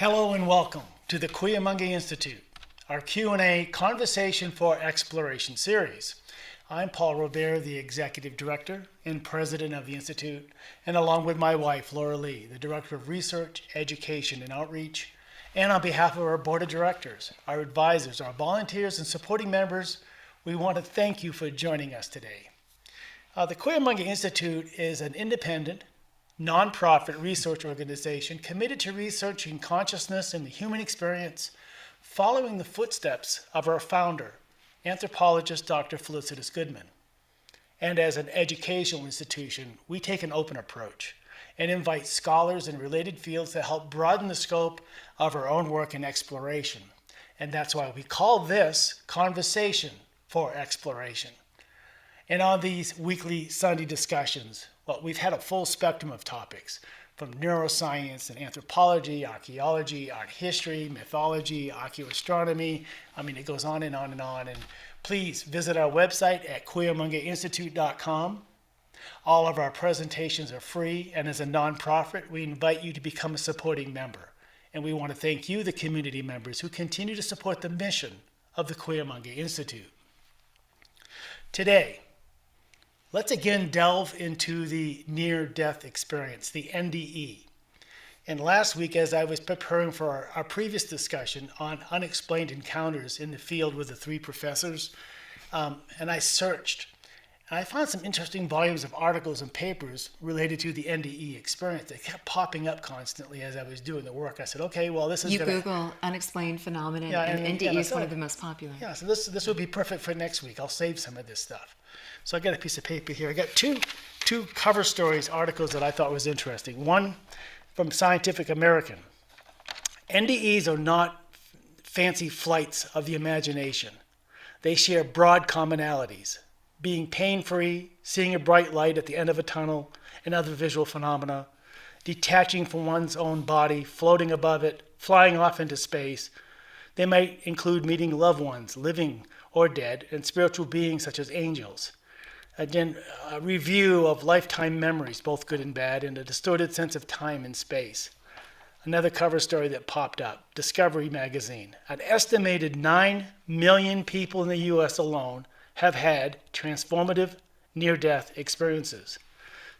Hello and welcome to the Cuyamaga Institute, our Q&A Conversation for Exploration series. I'm Paul Robert, the Executive Director and President of the Institute, and along with my wife, Laura Lee, the Director of Research, Education, and Outreach. And on behalf of our Board of Directors, our advisors, our volunteers, and supporting members, we want to thank you for joining us today. The Cuyamaga Institute is an independent, nonprofit research organization committed to researching consciousness and the human experience, following the footsteps of our founder, anthropologist Dr. Felicitas Goodman. And as an educational institution, we take an open approach and invite scholars in related fields to help broaden the scope of our own work and exploration. And that's why we call this Conversation for Exploration. And on these weekly Sunday discussions, well, we've had a full spectrum of topics, from neuroscience and anthropology, archaeology, art history, mythology, archaeoastronomy. I mean, it goes on and on and on. And please visit our website at cuyamagainstitute.com. All of our presentations are free, and as a nonprofit, we invite you to become a supporting member. And we want to thank you, the community members, who continue to support the mission of the Cuyamaga Institute. Today, let's again delve into the near-death experience, the NDE. And last week, as I was preparing for our previous discussion on unexplained encounters in the field with the three professors, and I searched, and I found some interesting volumes of articles and papers related to the NDE experience. They kept popping up constantly as I was doing the work. I said, okay, well, this is You Google unexplained phenomenon, and NDE is one of the most popular. Yeah, so this would be perfect for next week. I'll save some of this stuff. So I got a piece of paper here. I got two cover stories, articles that I thought was interesting. One from Scientific American. NDEs are not fancy flights of the imagination. They share broad commonalities: being pain-free, seeing a bright light at the end of a tunnel, and other visual phenomena, detaching from one's own body, floating above it, flying off into space. They might include meeting loved ones, living or dead, and spiritual beings such as angels. Again, a review of lifetime memories, both good and bad, and a distorted sense of time and space. Another cover story that popped up, Discovery magazine. An estimated 9 million people in the U.S. alone have had transformative near-death experiences.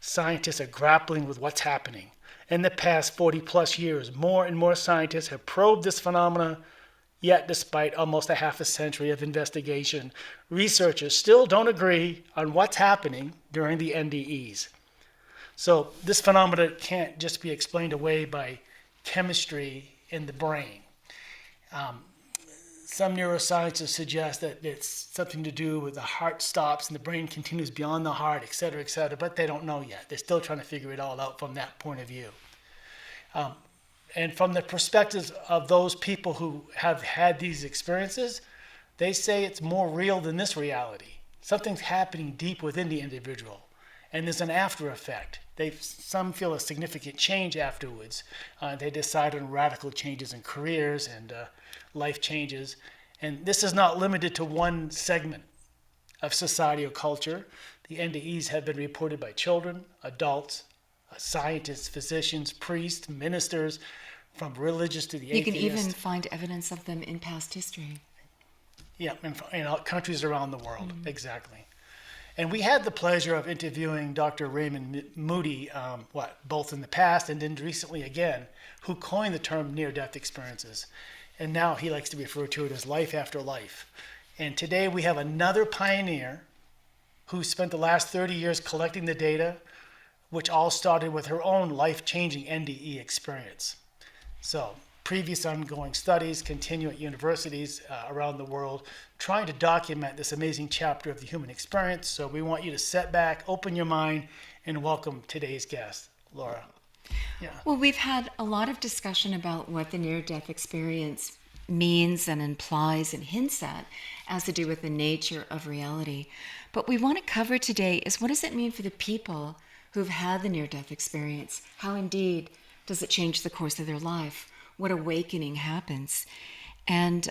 Scientists are grappling with what's happening. In the past 40-plus years, more and more scientists have probed this phenomena. Yet, despite almost a half a century of investigation, researchers still don't agree on what's happening during the NDEs. So this phenomena can't just be explained away by chemistry in the brain. Some neuroscientists suggest that it's something to do with the heart stops and the brain continues beyond the heart, et cetera, but they don't know yet. They're still trying to figure it all out from that point of view. And from the perspectives of those people who have had these experiences, they say it's more real than this reality. Something's happening deep within the individual, and there's an after effect. Some feel a significant change afterwards. They decide on radical changes in careers and life changes. And this is not limited to one segment of society or culture. The NDEs have been reported by children, adults, scientists, physicians, priests, ministers, from religious to the atheist. You can even find evidence of them in past history. Yeah, in countries around the world, exactly. And we had the pleasure of interviewing Dr. Raymond Moody, both in the past and then recently again, who coined the term near-death experiences. And now he likes to refer to it as life after life. And today we have another pioneer who spent the last 30 years collecting the data, which all started with her own life-changing NDE experience. So previous ongoing studies continue at universities around the world, trying to document this amazing chapter of the human experience. So we want you to sit back, open your mind, and welcome today's guest, Laura. Yeah. Well, we've had a lot of discussion about what the near-death experience means and implies and hints at, as to do with the nature of reality. But we want to cover today is, what does it mean for the people who've had the near-death experience? How indeed does it change the course of their life? What awakening happens? And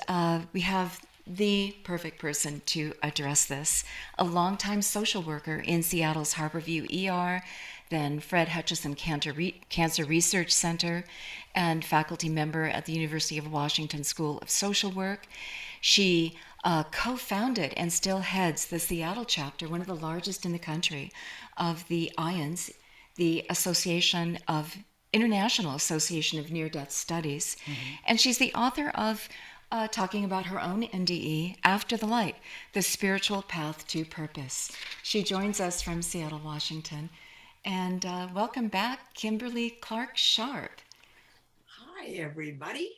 we have the perfect person to address this, a longtime social worker in Seattle's Harborview ER then Fred Hutchison Cancer Research Center, and faculty member at the University of Washington School of Social Work. She co-founded and still heads the Seattle chapter, one of the largest in the country, of the IANDS, the International Association of Near-Death Studies. And she's the author of talking about her own NDE, After the Light, The Spiritual Path to Purpose. She joins us from Seattle, Washington. And welcome back, Kimberly Clark-Sharp. Hi, everybody.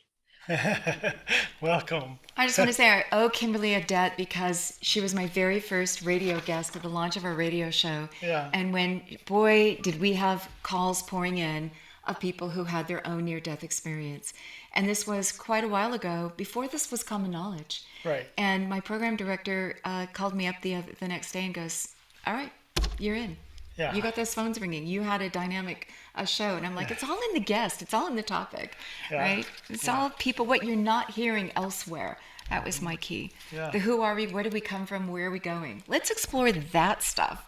Welcome. I just want to say I owe Kimberly a debt because she was my very first radio guest at the launch of our radio show. Yeah. And when, boy, did we have calls pouring in of people who had their own near-death experience. And this was quite a while ago, before this was common knowledge. Right. And my program director called me up the next day and goes, all right, you're in. Yeah. You got those phones ringing. You had a dynamic show. And I'm like, it's all in the guest. It's all in the topic, right? It's all people, what you're not hearing elsewhere. That was my key. Yeah. The who are we, where do we come from, where are we going? Let's explore that stuff.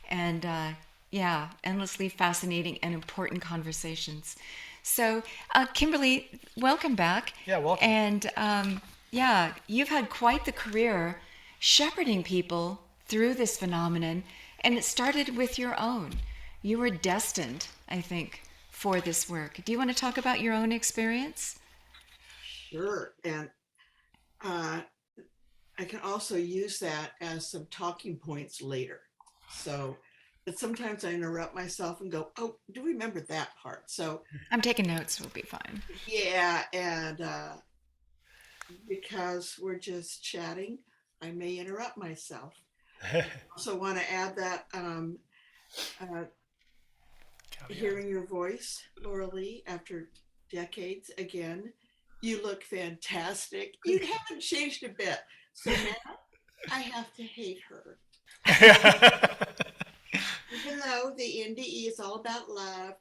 And endlessly fascinating and important conversations. So, Kimberly, welcome back. Yeah, welcome. And you've had quite the career shepherding people through this phenomenon. And it started with your own. You were destined, I think, for this work. Do you want to talk about your own experience? Sure. And I can also use that as some talking points later. So, but sometimes I interrupt myself and go, oh, do you remember that part? So I'm taking notes. We'll be fine. yeah. And because we're just chatting, I may interrupt myself. Also want to add that hearing your voice, Laura Lee, after decades again, you look fantastic. You haven't changed a bit. So now I have to hate her. Even though the NDE is all about love,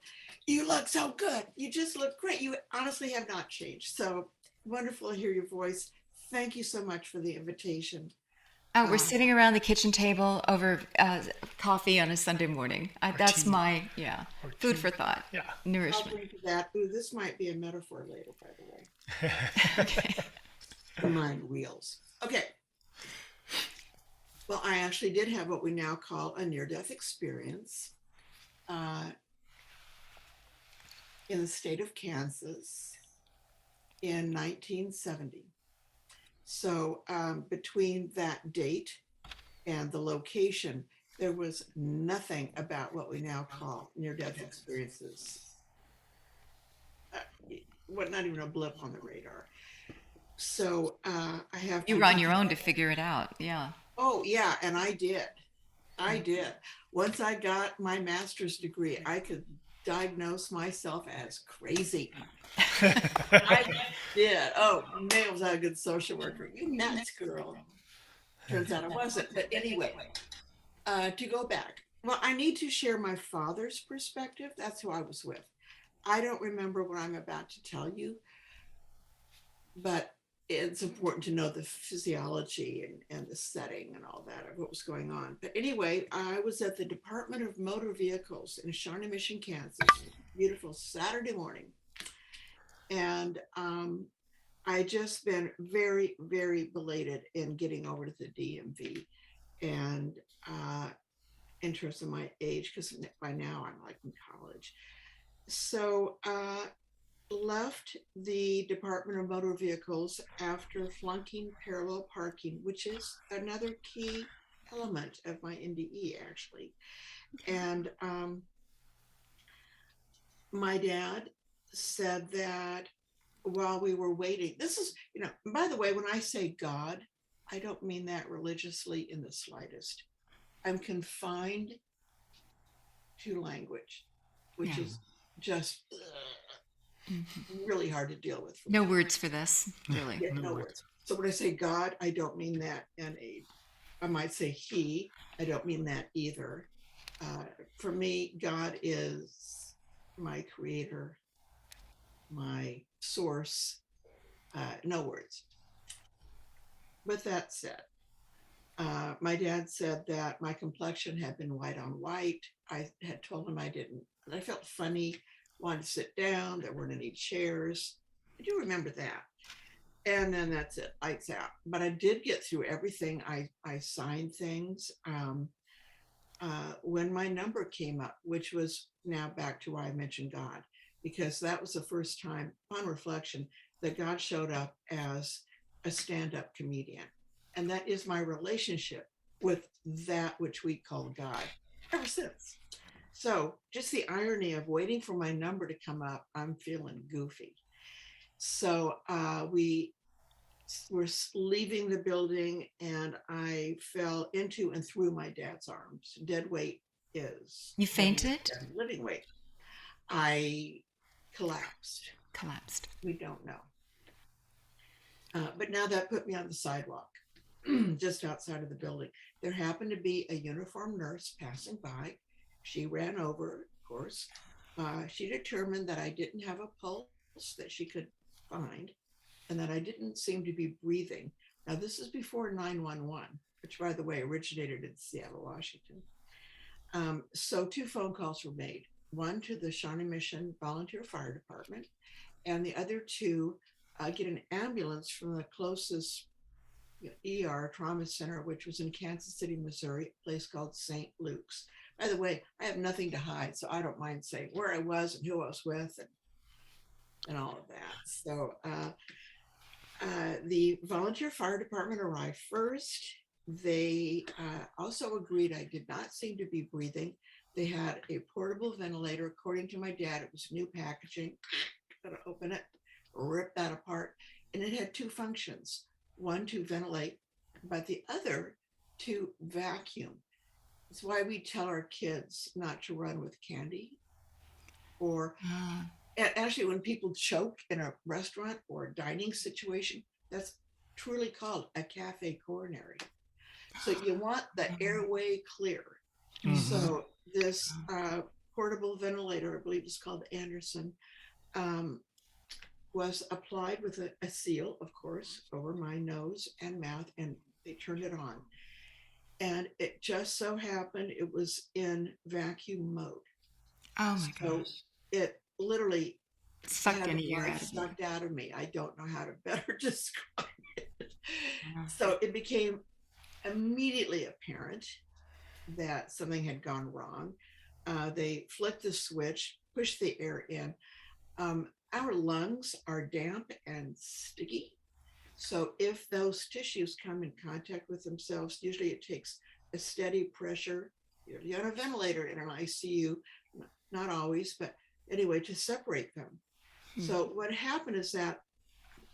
you look so good. You just look great. You honestly have not changed. So wonderful to hear your voice. Thank you so much for the invitation. Oh, we're sitting around the kitchen table over coffee on a Sunday morning. That's tea. my, food for thought. Yeah. I'll Nourishment. drink to that. Ooh, this might be a metaphor later, by the way. Okay. The mind wheels. Okay. Well, I actually did have what we now call a near-death experience in the state of Kansas in 1970. So between that date and the location, there was nothing about what we now call near-death experiences. Not even a blip on the radar. So I have You were on your own to figure it out. Yeah. Oh, yeah, and I did. Once I got my master's degree, I could diagnose myself as crazy. I did. Oh, man, was I a good social worker. You nuts, girl. Turns out I wasn't. But anyway, to go back, well, I need to share my father's perspective. That's who I was with. I don't remember what I'm about to tell you, but it's important to know the physiology and the setting and all that of what was going on. But anyway, I was at the Department of Motor Vehicles in Shawnee Mission, Kansas, beautiful Saturday morning. And I just been very, very belated in getting over to the DMV. And in terms of my age, because by now I'm like in college. So left the Department of Motor Vehicles after flunking parallel parking, which is another key element of my NDE, actually. And my dad said that while we were waiting, this is, by the way, when I say God, I don't mean that religiously in the slightest. I'm confined to language, which is just really hard to deal with. No words for this, really. Yeah, no words. So when I say God, I don't mean that I might say he, I don't mean that either. For me, God is my creator, my source, no words. With that said, My dad said that my complexion had been white on white. I had told him I didn't. I felt funny, wanted to sit down. There weren't any chairs. I do remember that. And then that's it, lights out. But I did get through everything. I signed things. When my number came up, which was now back to why I mentioned God, because that was the first time, on reflection, that God showed up as a stand-up comedian. And that is my relationship with that which we call God ever since. So just the irony of waiting for my number to come up, I'm feeling goofy. So we were leaving the building and I fell into and through my dad's arms. Dead weight is You fainted? living weight. I collapsed. Collapsed. We don't know. But now that put me on the sidewalk just outside of the building. There happened to be a uniformed nurse passing by. She ran over, of course. She determined that I didn't have a pulse that she could find and that I didn't seem to be breathing. Now, this is before 911, which, by the way, originated in Seattle, Washington. So 2 phone calls were made, one to the Shawnee Mission Volunteer Fire Department, and the other to get an ambulance from the closest ER trauma center, which was in Kansas City, Missouri, a place called St. Luke's. By the way, I have nothing to hide, so I don't mind saying where I was and who I was with and all of that. So the volunteer fire department arrived first. They also agreed I did not seem to be breathing. They had a portable ventilator. According to my dad, it was new packaging. Gotta open it, rip that apart. And it had 2 functions, one to ventilate, but the other to vacuum. That's why we tell our kids not to run with candy. Or actually, when people choke in a restaurant or a dining situation, that's truly called a cafe coronary. So you want the airway clear. Mhm. So this portable ventilator, I believe it's called Anderson, was applied with a seal, of course, over my nose and mouth, and they turned it on. And it just so happened it was in vacuum mode. Oh my So gosh. it literally Sucked had any air life out of you. sucked out of me. I don't know how to better describe it. Wow. So it became immediately apparent that something had gone wrong. They flicked the switch, pushed the air in. Our lungs are damp and sticky. So if those tissues come in contact with themselves, usually it takes a steady pressure. You're on a ventilator in an ICU, not always, but anyway, to separate them. So what happened is that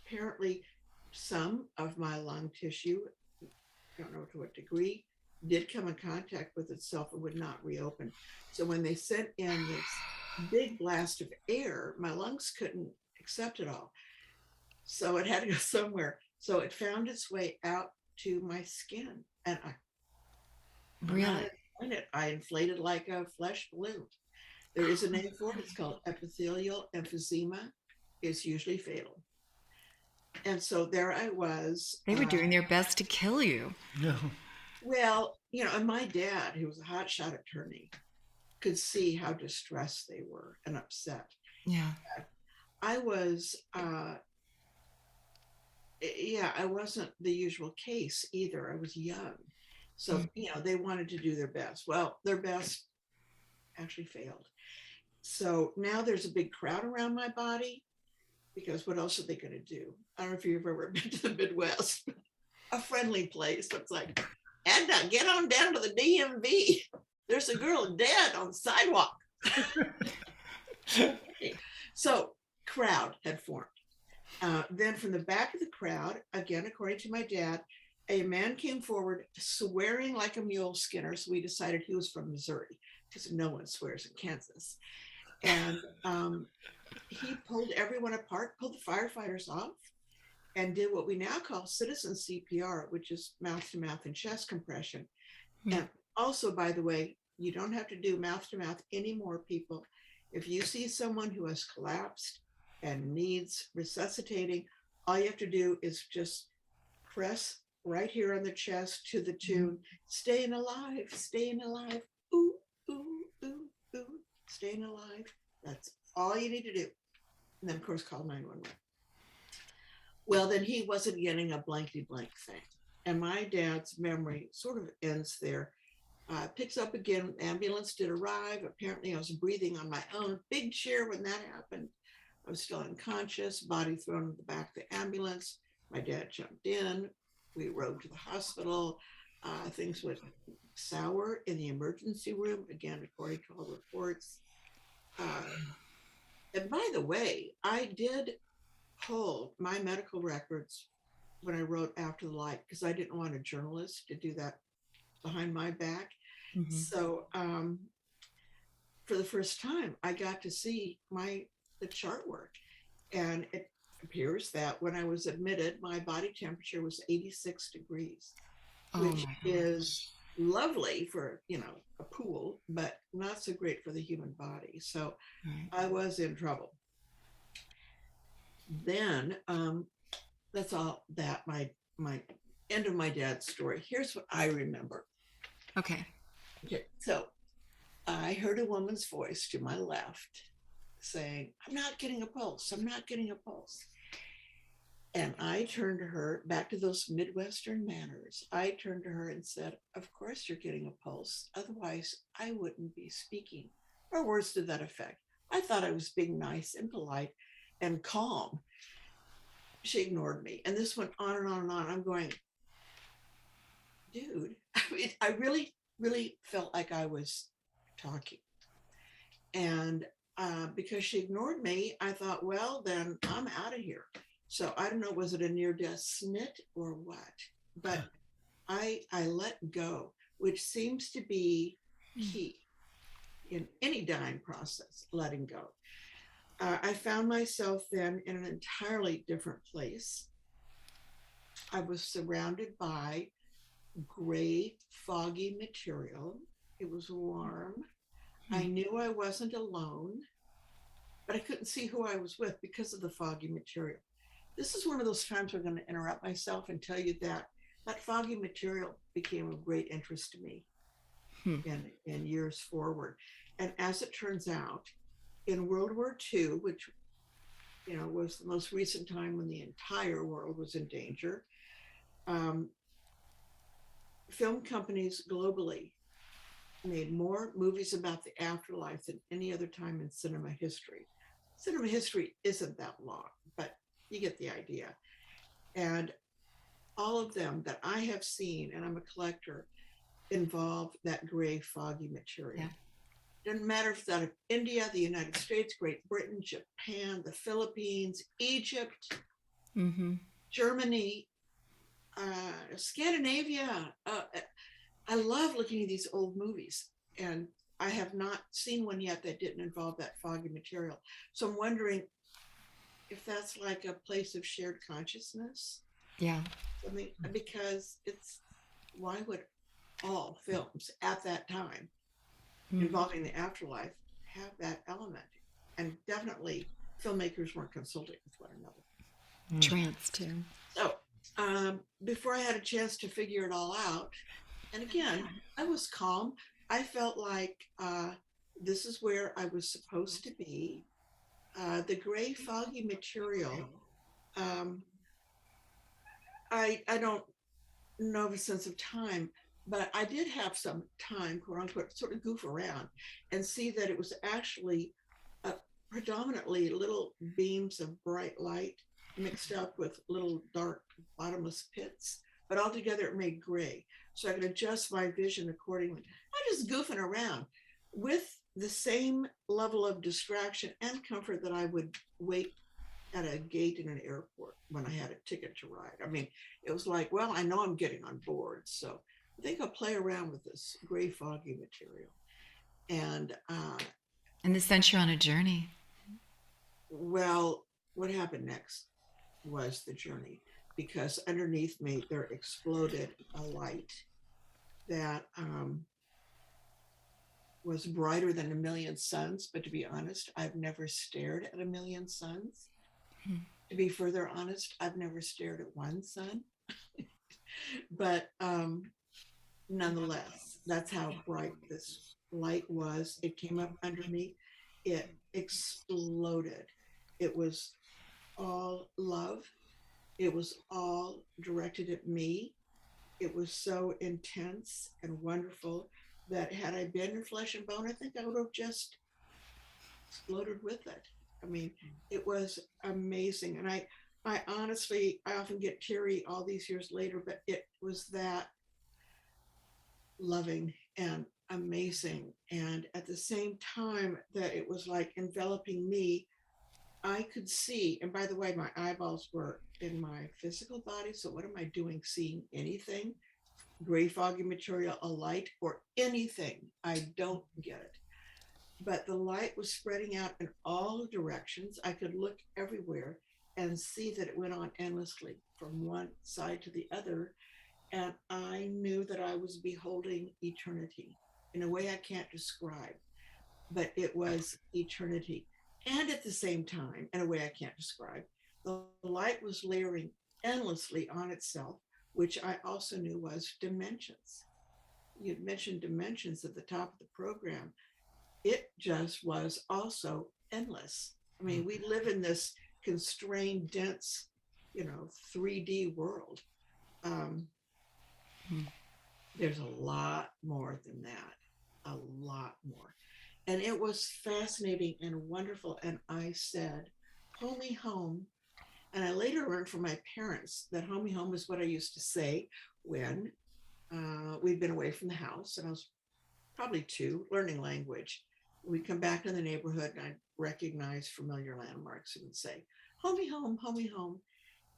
apparently some of my lung tissue, don't know to what degree, did come in contact with itself and would not reopen. So when they sent in this big blast of air, my lungs couldn't accept it all. So it had to go somewhere. So it found its way out to my skin. And Really? I inflated like a flesh balloon. There is a name for it. It's called epithelial emphysema. It's usually fatal. And so there I was. They were doing their best to kill you. No. Well, and my dad, who was a hotshot attorney, could see how distressed they were and upset. Yeah. I was, I wasn't the usual case either. I was young. So, they wanted to do their best. Well, their best actually failed. So now there's a big crowd around my body because what else are they going to do? I don't know if you've ever been to the Midwest, a friendly place. It's like, Edna, get on down to the DMV. There's a girl dead on the sidewalk. So crowd had formed. Then from the back of the crowd, again, according to my dad, a man came forward swearing like a mule skinner. So we decided he was from Missouri because no one swears in Kansas. And he pulled everyone apart, pulled the firefighters off, and did what we now call citizen CPR, which is mouth to mouth and chest compression. And also, by the way, you don't have to do mouth to mouth anymore, people. If you see someone who has collapsed and needs resuscitating, all you have to do is just press right here on the chest to the tune, staying alive, ooh, ooh, ooh, ooh, staying alive. That's all you need to do. And then, of course, call 911. Well, then he wasn't getting a blankety blank thing. And my dad's memory sort of ends there. Picks up again, ambulance did arrive. Apparently I was breathing on my own. Big cheer when that happened. I was still unconscious, body thrown in the back of the ambulance. My dad jumped in. We rode to the hospital. Things went sour in the emergency room, again, according to all reports. And by the way, I did hold my medical records when I wrote After the Light, because I didn't want a journalist to do that behind my back. Mm-hmm. So for the first time, I got to see the chart work. And it appears that when I was admitted, my body temperature was 86 degrees, which is lovely for, a pool, but not so great for the human body. So I was in trouble. Then that's all that my end of my dad's story. Here's what I remember. Okay. So I heard a woman's voice to my left saying, I'm not getting a pulse. I'm not getting a pulse. And I turned to her, back to those Midwestern manners. I turned to her and said, of course you're getting a pulse. Otherwise, I wouldn't be speaking. Or words to that effect. I thought I was being nice and polite and calm. She ignored me. And this went on and on and on. I'm going, dude, I really, really felt like I was talking. And because she ignored me, I thought, well, then I'm out of here. So I don't know, was it a near-death snit or what? But I let go, which seems to be key in any dying process, letting go. I found myself then in an entirely different place. I was surrounded by gray, foggy material. It was warm. I knew I wasn't alone, but I couldn't see who I was with because of the foggy material. This is one of those times I'm going to interrupt myself and tell you that foggy material became of great interest to me in years forward. And as it turns out, in World War II, which was the most recent time when the entire world was in danger, film companies globally made more movies about the afterlife than any other time in cinema history. Cinema history isn't that long, but you get the idea. And all of them that I have seen, and I'm a collector, involve that gray, foggy material. Yeah. Doesn't matter if it's out of India, the United States, Great Britain, Japan, the Philippines, Egypt, Germany, Scandinavia. I love looking at these old movies, and I have not seen one yet that didn't involve that foggy material. So I'm wondering if that's like a place of shared consciousness. Yeah. I mean, because why would all films at that time involving the afterlife have that element? And definitely filmmakers weren't consulting with one another. Trance too. So before I had a chance to figure it all out, and again, I was calm. I felt like this is where I was supposed to be. The gray, foggy material, I don't know of a sense of time, but I did have some time, quote unquote, sort of goof around and see that it was actually predominantly little beams of bright light mixed up with little dark bottomless pits, but altogether it made gray. So I could adjust my vision accordingly. I'm just goofing around with the same level of distraction and comfort that I would wait at a gate in an airport when I had a ticket to ride. I mean, it was like, well, I know I'm getting on board, so I think I'll play around with this gray, foggy material. And this sent you on a journey. Well, what happened next was the journey, because underneath me there exploded a light that was brighter than a million suns. But to be honest, I've never stared at a million suns. To be further honest, I've never stared at one sun. But nonetheless, that's how bright this light was. It came up under me. It exploded. It was all love. It was all directed at me. It was so intense and wonderful that had I been in flesh and bone, I think I would have just exploded with it. I mean, it was amazing. And I honestly, I often get teary all these years later, but it was that loving and amazing. And at the same time that it was like enveloping me, I could see, and by the way, my eyeballs were in my physical body. So what am I doing seeing anything? Gray foggy material, a light, or anything? I don't get it. But the light was spreading out in all directions. I could look everywhere and see that it went on endlessly from one side to the other. And I knew that I was beholding eternity in a way I can't describe, but it was eternity. And at the same time, in a way I can't describe, the light was layering endlessly on itself, which I also knew was dimensions. You'd mentioned dimensions at the top of the program. It just was also endless. I mean, we live in this constrained, dense, 3D world. Um, there's a lot more than that, a lot more. And it was fascinating and wonderful. And I said, homie home. And I later learned from my parents that homie home is what I used to say when we'd been away from the house. And I was probably 2, learning language. We'd come back to the neighborhood and I'd recognize familiar landmarks and would say, homie home, homie home.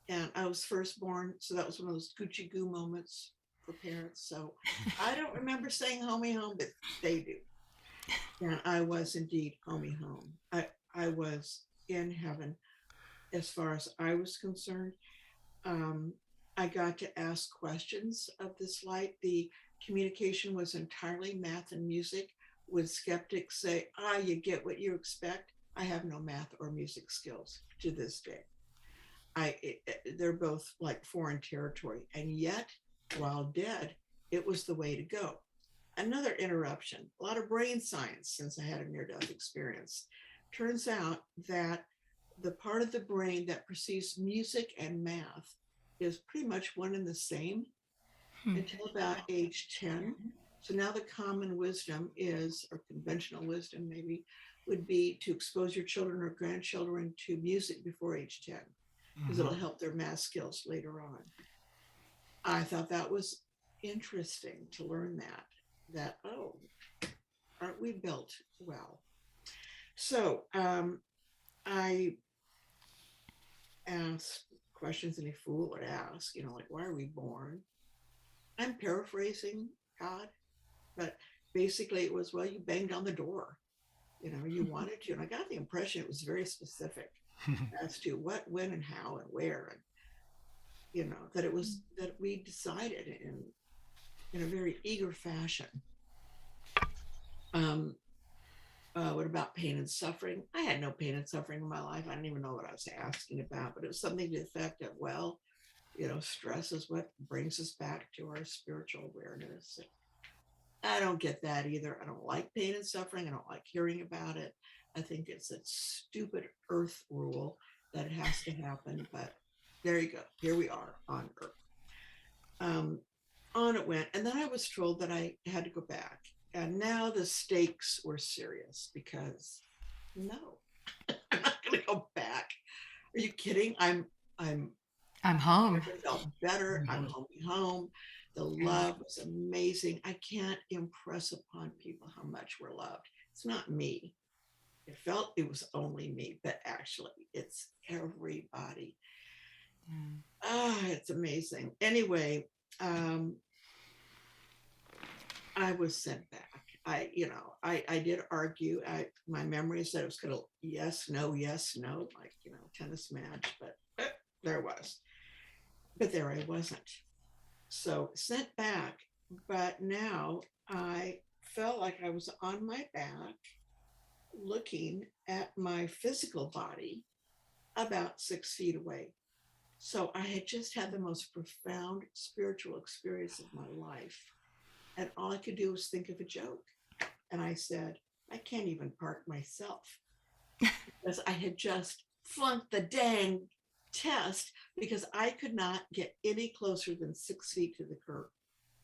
And I was firstborn. So that was one of those Gucci goo moments for parents. So I don't remember saying homie home, but they do. And I was indeed homie home. I was in heaven as far as I was concerned. Um, I got to ask questions of this light. The communication was entirely math and music. Would skeptics say, you get what you expect? I have no math or music skills to this day. They're both like foreign territory. And yet, while dead, it was the way to go. Another interruption, a lot of brain science since I had a near-death experience. Turns out that the part of the brain that perceives music and math is pretty much one and the same until about age 10. So now the common wisdom is, or conventional wisdom maybe, would be to expose your children or grandchildren to music before age 10, because it'll help their math skills later on. I thought that was interesting to learn that, aren't we built well? So I asked questions any fool would ask, like, why are we born? I'm paraphrasing God, but basically it was, well, you banged on the door, you wanted to. And I got the impression it was very specific as to what, when, and how, and where. And, that it was that we decided in a very eager fashion. What about pain and suffering? I had no pain and suffering in my life. I didn't even know what I was asking about, but it was something to the effect of, well, stress is what brings us back to our spiritual awareness. I don't get that either. I don't like pain and suffering. I don't like hearing about it. I think it's a stupid earth rule that it has to happen, but there you go. Here we are on earth. On it went. And then I was told that I had to go back. And now the stakes were serious because no, I'm not going to go back. Are you kidding? I'm home. I felt better. I'm home. The love was amazing. I can't impress upon people how much we're loved. It's not me. It was only me, but actually it's everybody. It's amazing. Anyway, I was sent back. I did argue. My memory said it was going to yes, no, like, tennis match, but there was. But there I wasn't. So sent back, but now I felt like I was on my back looking at my physical body about 6 feet away. So I had just had the most profound spiritual experience of my life. And all I could do was think of a joke. And I said, I can't even park myself because I had just flunked the dang test because I could not get any closer than 6 feet to the curb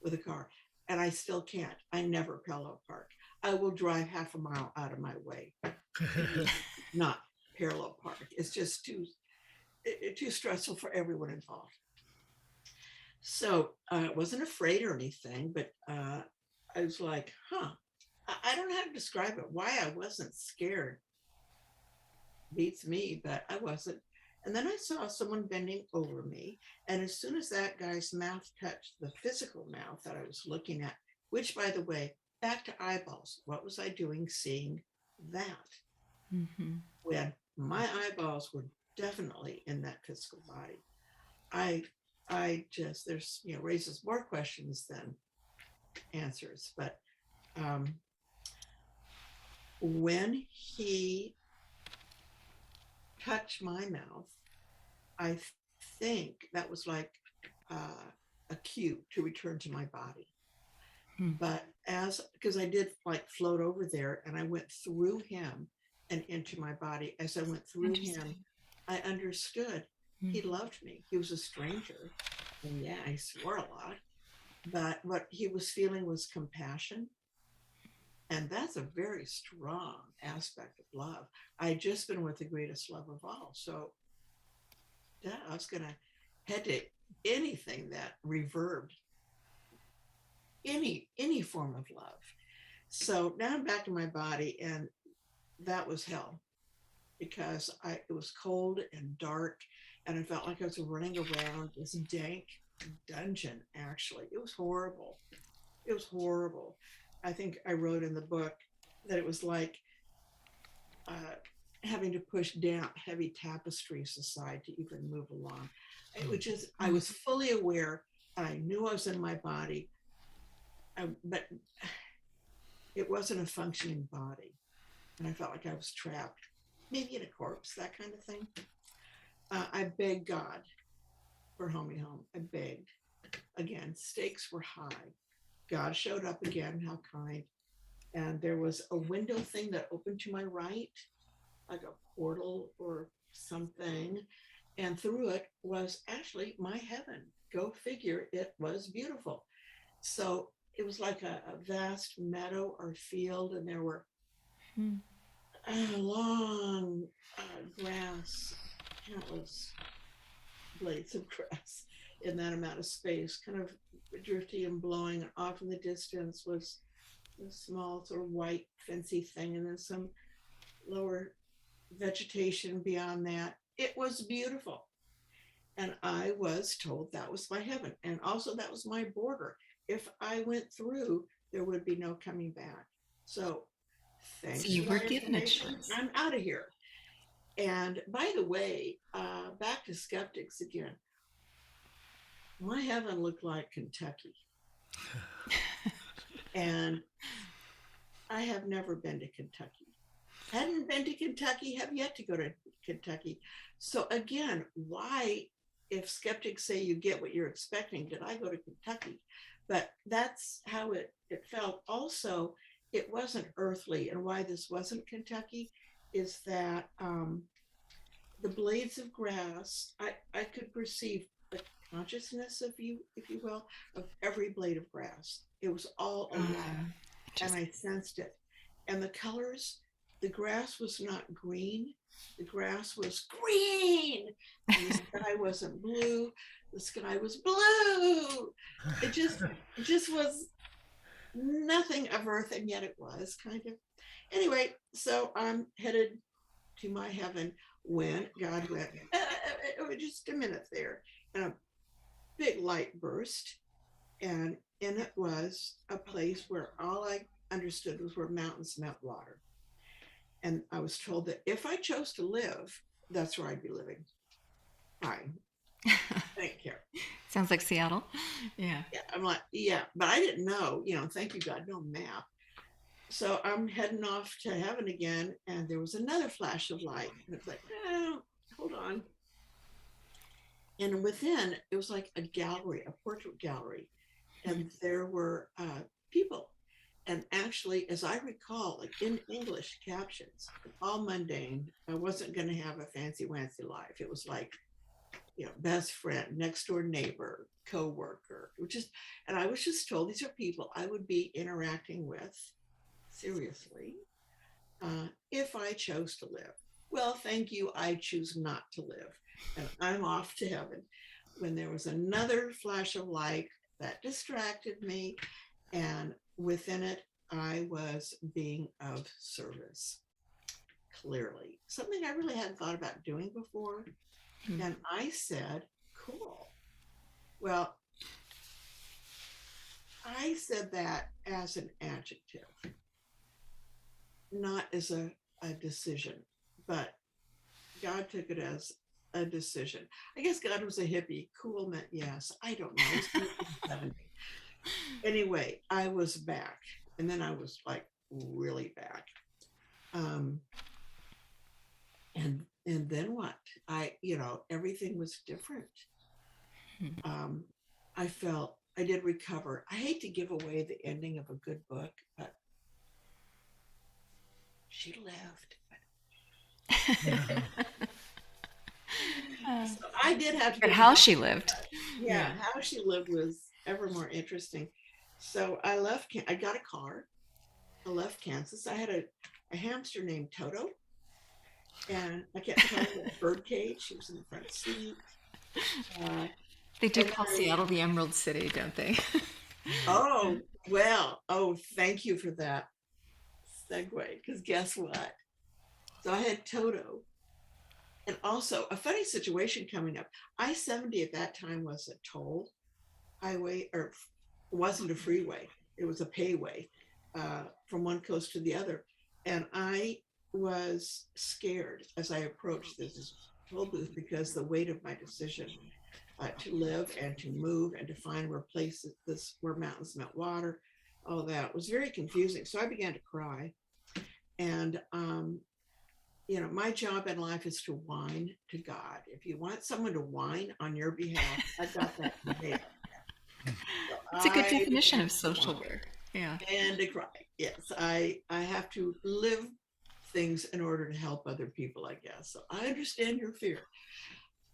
with a car. And I still can't. I never parallel park. I will drive half a mile out of my way, not parallel park. It's just too stressful for everyone involved. So I wasn't afraid or anything, but I was like, I don't know how to describe it. Why I wasn't scared beats me, but I wasn't. And then I saw someone bending over me. And as soon as that guy's mouth touched the physical mouth that I was looking at, which, by the way, back to eyeballs, what was I doing seeing that? Mm-hmm. When my eyeballs were definitely in that physical body. I just, there's, raises more questions than answers. But when he touched my mouth, I think that was like a cue to return to my body. But because I did like float over there and I went through him and into my body, as I went through him, I understood he loved me. He was a stranger. And yeah, he swore a lot. But what he was feeling was compassion. And that's a very strong aspect of love. I had just been with the greatest love of all. So yeah, I was going to head to anything that reverbed any form of love. So now I'm back in my body, and that was hell because it was cold and dark, and I felt like I was running around this dank dungeon. Actually, it was horrible. It was horrible. I think I wrote in the book that it was like having to push down heavy tapestries aside to even move along. It was just, I was fully aware. I knew I was in my body, but it wasn't a functioning body. And I felt like I was trapped, maybe in a corpse, that kind of thing. I begged God for homie home. I begged. Again, stakes were high. God showed up again, how kind. And there was a window thing that opened to my right, like a portal or something. And through it was actually my heaven. Go figure, it was beautiful. So it was like a vast meadow or field, and there were long grass, countless blades of grass in that amount of space, kind of drifty and blowing. And off in the distance was a small sort of white fancy thing, and then some lower vegetation beyond that. It was beautiful. And I was told that was my heaven. And also that was my border. If I went through, there would be no coming back. So thanks So you for were that given a information. choice. I'm out of here. And by the way, back to skeptics again. My heaven looked like Kentucky. And I have never been to Kentucky. Hadn't been to Kentucky, have yet to go to Kentucky. So again, why, if skeptics say you get what you're expecting, did I go to Kentucky? But that's how it felt. Also, it wasn't earthly. And why this wasn't Kentucky is that the blades of grass, I could perceive the consciousness of you, if you will, of every blade of grass. It was all alive, and I sensed it. And the colors, the grass was not green. The grass was green. And the sky wasn't blue. The sky was blue. It just was nothing of earth, and yet it was kind of. Anyway, so I'm headed to my heaven when God went, just a minute there, and a big light burst, and in it was a place where all I understood was where mountains met water. And I was told that if I chose to live, that's where I'd be living. Fine. Thank you. Sounds like Seattle. Yeah. Yeah, I'm like, yeah, but I didn't know, thank you, God, no map. So I'm heading off to heaven again, and there was another flash of light. And it's like, hold on. And within, it was like a gallery, a portrait gallery. And there were people. And actually, as I recall, like in English captions, all mundane. I wasn't going to have a fancy wancy life. It was like, best friend, next door neighbor, co-worker, and I was just told these are people I would be interacting with seriously if I chose to live. Well, thank you. I choose not to live, and I'm off to heaven. When there was another flash of light that distracted me, and within it, I was being of service. Clearly, something I really hadn't thought about doing before. And I said, cool. Well, I said that as an adjective, not as a decision, but God took it as a decision. I guess God was a hippie. Cool meant yes. I don't know. Anyway, I was back. And then I was like really back. And then what? Everything was different. I felt I did recover. I hate to give away the ending of a good book, but she lived. So I did have to. But how she lived. Yeah, how she lived was ever more interesting. So I left. I got a car. I left Kansas. I had a hamster named Toto, and I kept calling her a birdcage. She was in the front seat. They do call Seattle the Emerald City, don't they? Oh, well, thank you for that segue, because guess what? So I had Toto. And also a funny situation coming up. I-70 at that time was a toll highway, or wasn't a freeway. It was a payway from one coast to the other. And I was scared as I approached this toll booth because the weight of my decision to live and to move and to find where where mountains met water, all that was very confusing. So I began to cry. And, my job in life is to whine to God. If you want someone to whine on your behalf, I've got that nailed. It's a good definition of social work. Yeah. And to cry. Yes, I have to live things in order to help other people, I guess. So I understand your fear.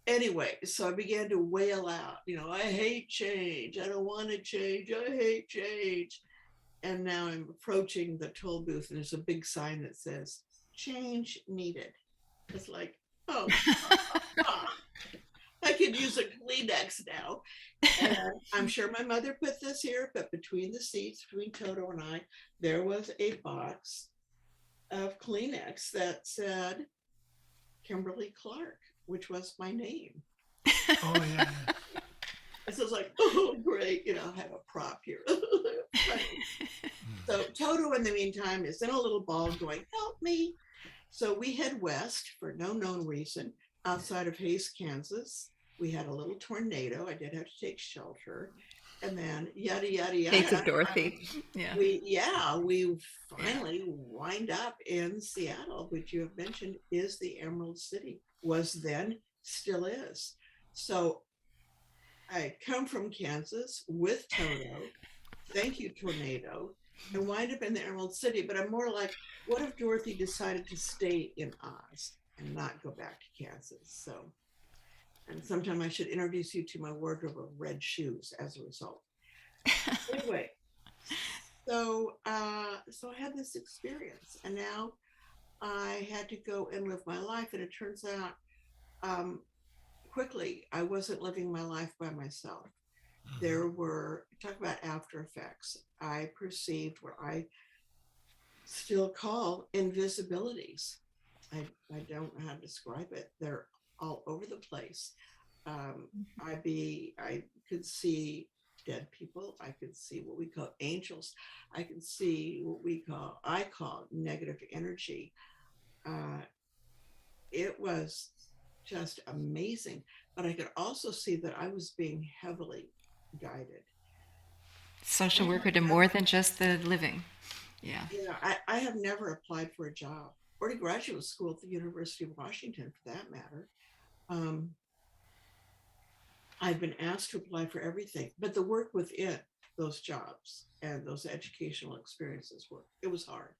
Anyway, so I began to wail out, I hate change. I don't want to change. I hate change. And now I'm approaching the toll booth, and there's a big sign that says, change needed. It's like, oh, I could use a Kleenex now. And I'm sure my mother put this here, but between the seats, between Toto and I, there was a box of Kleenex that said Kimberly Clark, which was my name. Oh, yeah. So it's like, oh, great. I have a prop here. So Toto, in the meantime, is in a little ball going, help me. So we head west for no known reason outside of Hays, Kansas. We had a little tornado. I did have to take shelter. And then yada, yada, yada. Fates of Dorothy. Yeah. We finally wind up in Seattle, which you have mentioned is the Emerald City, was then, still is. So I come from Kansas with Toto. Thank you, tornado. And wind up in the Emerald City. But I'm more like, what if Dorothy decided to stay in Oz and not go back to Kansas? So, and sometime I should introduce you to my wardrobe of red shoes as a result. Anyway, so I had this experience, and now I had to go and live my life. And it turns out quickly, I wasn't living my life by myself. There were, talk about after effects. I perceived what I still call invisibilities. I don't know how to describe it. They're all over the place. I could see dead people. I could see what we call angels. I could see what I call negative energy. It was just amazing. But I could also see that I was being heavily guided. Social worker to more than just the living. Yeah. I have never applied for a job or to graduate school at the University of Washington, for that matter. I'd been asked to apply for everything, but the work within those jobs and those educational experiences it was hard.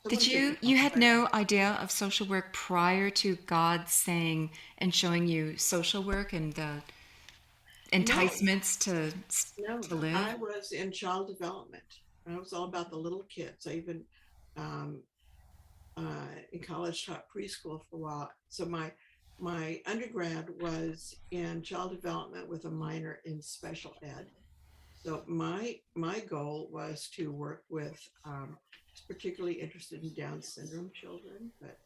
Did you had no idea of social work prior to God saying and showing you social work and the enticements No, to live? I was in child development. I was all about the little kids. I even um, in college taught preschool for a while. So my undergrad was in child development with a minor in special ed. So my goal was to work with, particularly interested in Down syndrome children, but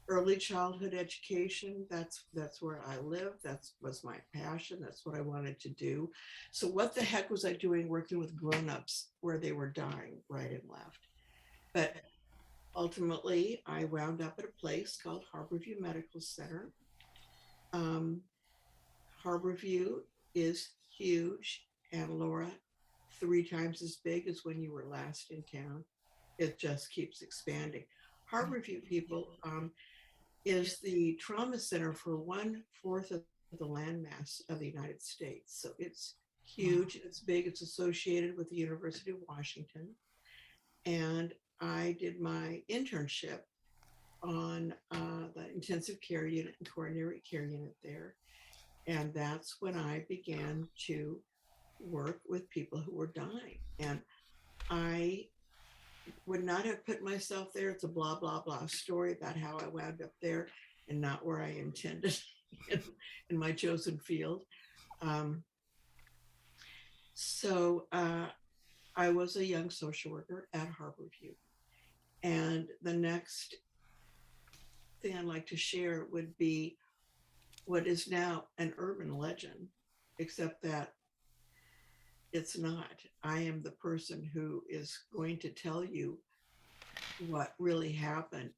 early childhood education. That's where I live. That was my passion. That's what I wanted to do. So what the heck was I doing working with grown-ups where they were dying right and left? But ultimately, I wound up at a place called Harborview Medical Center. Um, Harborview is huge, and Laura, 3 times as big as when you were last in town. It just keeps expanding. Harborview, people, is the trauma center for 1/4 of the landmass of the United States. So it's huge, it's big, it's associated with the University of Washington. And I did my internship on the intensive care unit and coronary care unit there. And that's when I began to work with people who were dying. And I would not have put myself there. It's a blah, blah, blah story about how I wound up there and not where I intended in my chosen field. So I was a young social worker at Harborview. And the next thing I'd like to share would be what is now an urban legend, except that it's not. I am the person who is going to tell you what really happened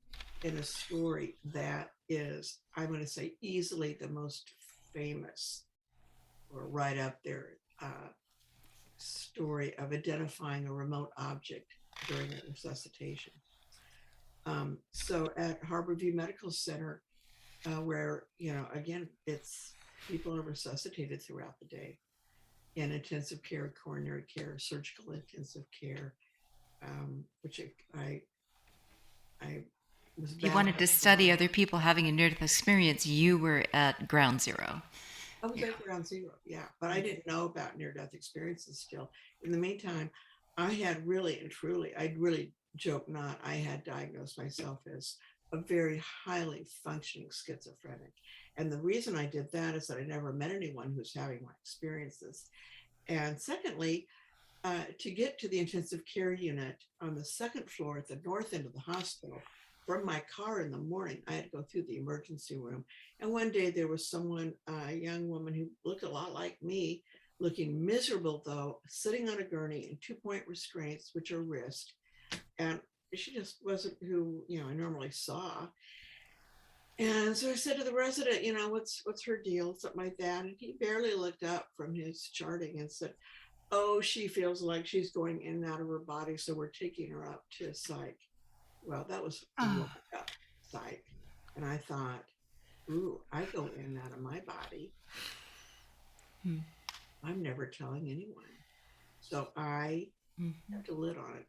in a story that is, I'm going to say, easily the most famous or right up there story of identifying a remote object during a resuscitation. So at Harborview Medical Center, where, again, it's people are resuscitated throughout the day in intensive care, coronary care, surgical intensive care, which I was. You wanted to study other people having a near-death experience. You were at ground zero. I was at ground zero, yeah, but I didn't know about near-death experiences still. In the meantime, I had really and truly, I'd really joke not, I had diagnosed myself as a very highly functioning schizophrenic. And the reason I did that is that I never met anyone who's having my experiences. And secondly, to get to the intensive care unit on the second floor at the north end of the hospital, from my car in the morning, I had to go through the emergency room. And one day there was someone, a young woman who looked a lot like me, looking miserable though, sitting on a gurney in 2-point restraints, which are wrist. And she just wasn't who, I normally saw. And so I said to the resident, what's her deal? Something like that. And he barely looked up from his charting and said, oh, she feels like she's going in and out of her body, so we're taking her up to psych. Well, that was up psych. And I thought, ooh, I go in and out of my body. I'm never telling anyone. So I kept a lid on it.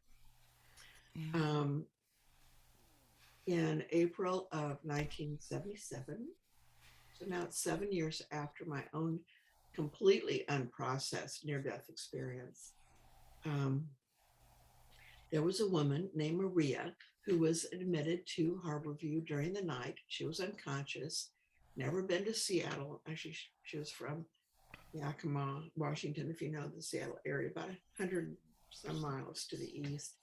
In April of 1977, so now it's 7 years after my own completely unprocessed near-death experience, there was a woman named Maria who was admitted to Harborview during the night. She was unconscious, never been to Seattle. Actually, she was from Yakima, Washington, if you know the Seattle area, about 100 some miles to the east.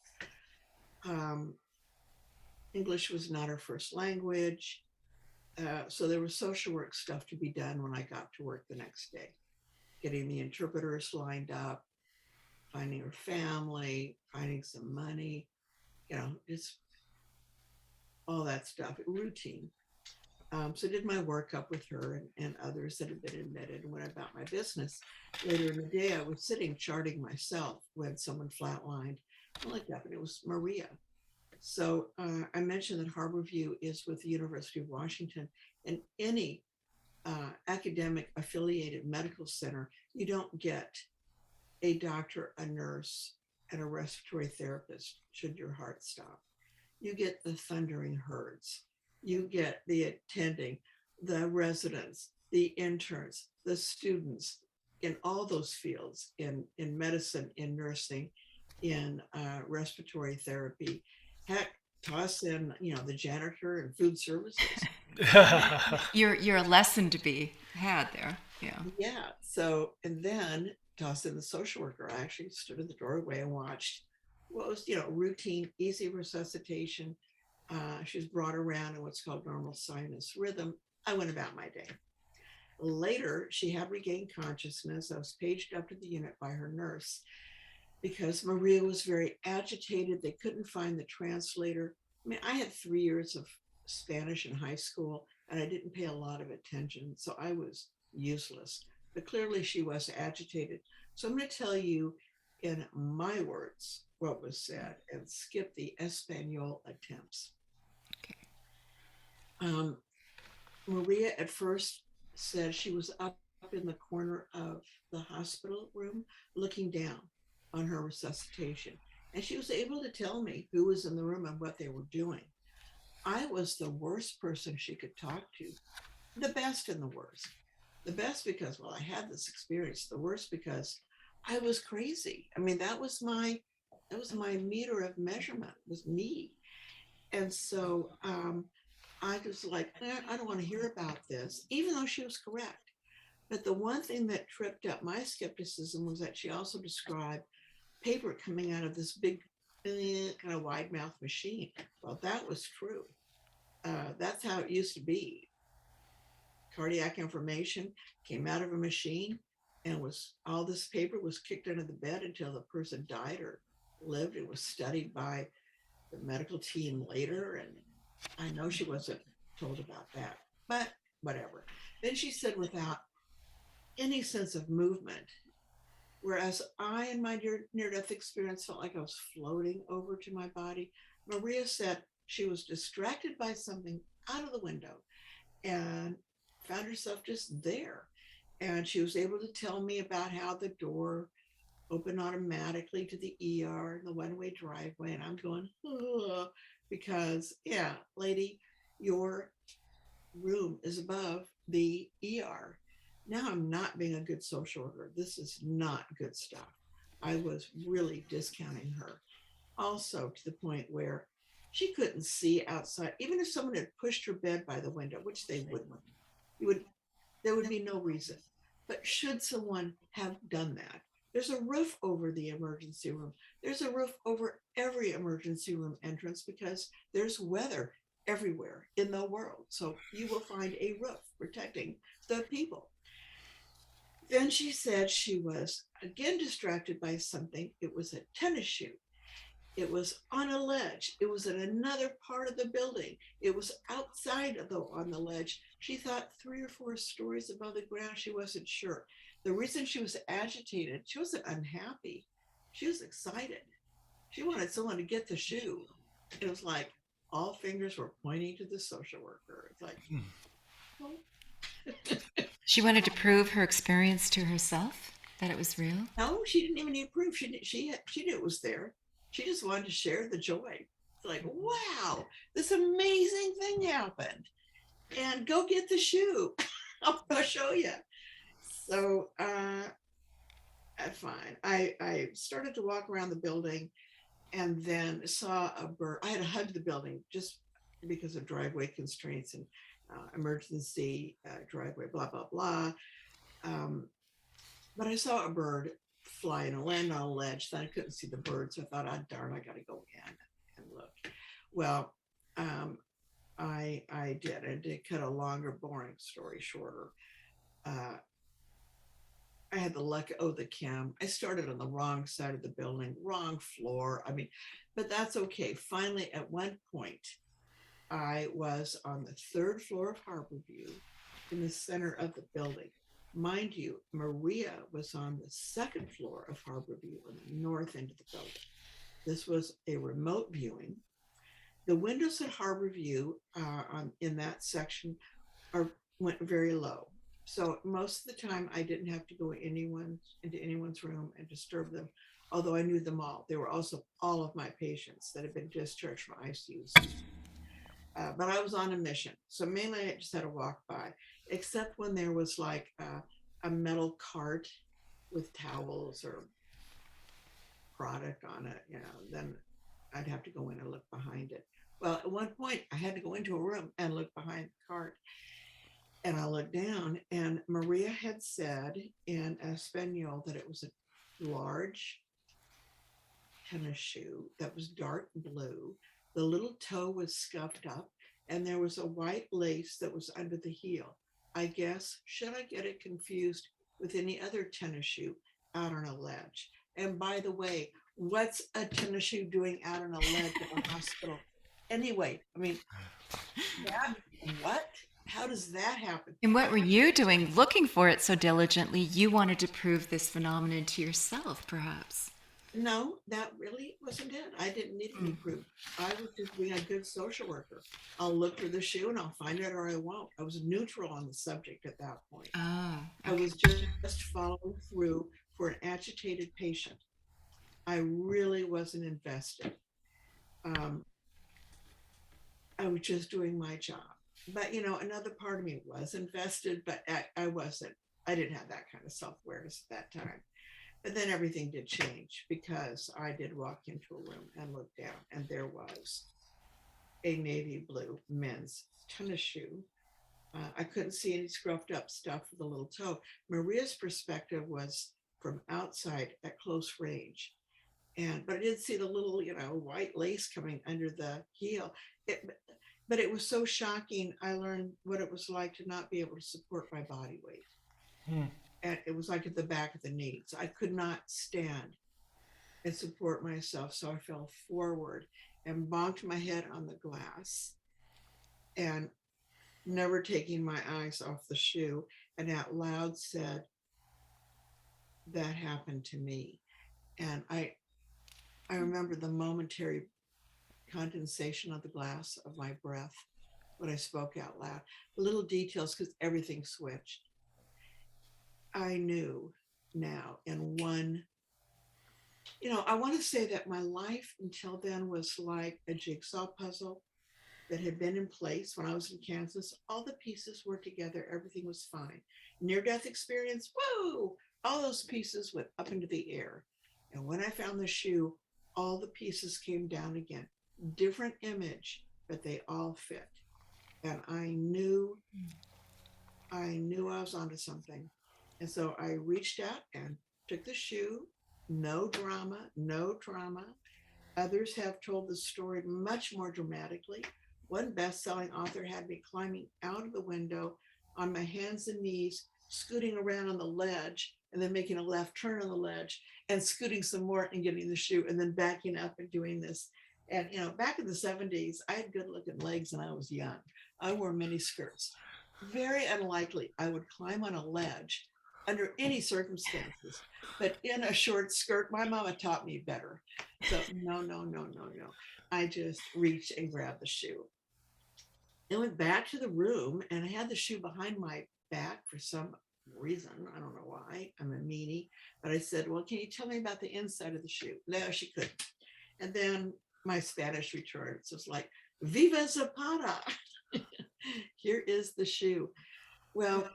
English was not her first language. So there was social work stuff to be done when I got to work the next day. Getting the interpreters lined up, finding her family, finding some money, just all that stuff, routine. So I did my workup with her and others that had been admitted and went about my business. Later in the day, I was sitting charting myself when someone flatlined. I looked up and it was Maria. So I mentioned that Harborview is with the University of Washington, and any academic affiliated medical center, you don't get a doctor, a nurse, and a respiratory therapist should your heart stop. You get the thundering herds. You get the attending, the residents, the interns, the students in all those fields, in medicine, in nursing, in respiratory therapy. Heck, toss in, the janitor and food services. You're a lesson to be had there. Yeah. Yeah. So, and then toss in the social worker. I actually stood in the doorway and watched what was, routine, easy resuscitation. She was brought around in what's called normal sinus rhythm. I went about my day. Later, she had regained consciousness. I was paged up to the unit by her nurse because Maria was very agitated. They couldn't find the translator. I mean, I had 3 years of Spanish in high school, and I didn't pay a lot of attention, so I was useless. But clearly, she was agitated. So I'm going to tell you in my words what was said and skip the Espanol attempts. Okay. Maria at first said she was up in the corner of the hospital room looking down on her resuscitation. And she was able to tell me who was in the room and what they were doing. I was the worst person she could talk to, the best and the worst. The best because, well, I had this experience. The worst because I was crazy. I mean, that was my meter of measurement, was me. And so I was like, I don't want to hear about this, even though she was correct. But the one thing that tripped up my skepticism was that she also described paper coming out of this big kind of wide mouth machine. Well, that was true. That's how it used to be. Cardiac information came out of a machine, and was all this paper was kicked under the bed until the person died or lived. It was studied by the medical team later, and I know she wasn't told about that, but whatever. Then she said, without any sense of movement, whereas I, in my near-death experience, felt like I was floating over to my body, Maria said she was distracted by something out of the window and found herself just there. And she was able to tell me about how the door opened automatically to the ER and the one-way driveway. And I'm going, oh, because, yeah, lady, your room is above the ER. Now I'm not being a good social worker. This is not good stuff. I was really discounting her. Also, to the point where she couldn't see outside. Even if someone had pushed her bed by the window, which they wouldn't, there would be no reason. But should someone have done that, there's a roof over the emergency room. There's a roof over every emergency room entrance because there's weather everywhere in the world. So you will find a roof protecting the people. Then she said she was again distracted by something. It was a tennis shoe. It was on a ledge. It was in another part of the building. It was outside on the ledge. She thought 3 or 4 stories above the ground. She wasn't sure. The reason she was agitated, she wasn't unhappy. She was excited. She wanted someone to get the shoe. It was like all fingers were pointing to the social worker. It's like, well. She wanted to prove her experience to herself, that it was real? No, she didn't even need proof. She knew it was there. She just wanted to share the joy. It's like, wow, this amazing thing happened. And go get the shoe. I'll show you. So fine. I started to walk around the building and then saw a bird. I had to hug the building just because of driveway constraints and emergency driveway, blah, blah, blah. But I saw a bird fly and land on a ledge. Then I couldn't see the bird. So I thought, oh, darn, I got to go in and look. Well, I did. I did cut a longer, boring story shorter. I had the luck of the chem. I started on the wrong side of the building, wrong floor. I mean, but that's okay. Finally, at one point, I was on the 3rd floor of Harborview in the center of the building. Mind you, Maria was on the 2nd floor of Harborview on the north end of the building. This was a remote viewing. The windows at Harborview in that section went very low. So most of the time I didn't have to go into anyone's room and disturb them, although I knew them all. They were also all of my patients that had been discharged from ICUs. But I was on a mission. So mainly I just had to walk by, except when there was like a metal cart with towels or product on it, then I'd have to go in and look behind it. Well, at one point I had to go into a room and look behind the cart. And I looked down, and Maria had said in Espanol that it was a large tennis shoe that was dark blue. The little toe was scuffed up, and there was a white lace that was under the heel. I guess, should I get it confused with any other tennis shoe out on a ledge? And by the way, what's a tennis shoe doing out on a ledge at a hospital? Anyway, I mean, that, what? How does that happen? And what were you doing looking for it so diligently? You wanted to prove this phenomenon to yourself, perhaps. No, that really wasn't it. I didn't need any proof. I was just being a good social worker. I'll look for the shoe and I'll find it or I won't. I was neutral on the subject at that point. Oh, I was just following through for an agitated patient. I really wasn't invested. I was just doing my job. But, another part of me was invested, but I wasn't. I didn't have that kind of self-awareness at that time. But then everything did change because I did walk into a room and look down, and there was a navy blue men's tennis shoe. I couldn't see any scruffed up stuff with the little toe. Maria's perspective was from outside at close range. But I did see the little, white lace coming under the heel. But it was so shocking. I learned what it was like to not be able to support my body weight. And it was like at the back of the knee. So I could not stand and support myself. So I fell forward and bonked my head on the glass and never taking my eyes off the shoe, and out loud said, that happened to me. And I remember the momentary condensation of the glass of my breath when I spoke out loud. Little details, because everything switched. I knew now in one, I want to say that my life until then was like a jigsaw puzzle that had been in place when I was in Kansas. All the pieces were together. Everything was fine. Near-death experience, whoa, all those pieces went up into the air. And when I found the shoe, all the pieces came down again. Different image, but they all fit. And I knew I was onto something. And so I reached out and took the shoe. No drama, no trauma. Others have told the story much more dramatically. One best-selling author had me climbing out of the window on my hands and knees, scooting around on the ledge, and then making a left turn on the ledge, and scooting some more and getting the shoe, and then backing up and doing this. And, back in the 70s, I had good-looking legs and I was young. I wore mini skirts. Very unlikely I would climb on a ledge under any circumstances, but in a short skirt. My mama taught me better. So no. I just reached and grabbed the shoe. I went back to the room and I had the shoe behind my back for some reason. I don't know why. I'm a meanie. But I said, well, can you tell me about the inside of the shoe? No, she couldn't. And then my Spanish returned. So it's like, Viva Zapata. Here is the shoe. Well,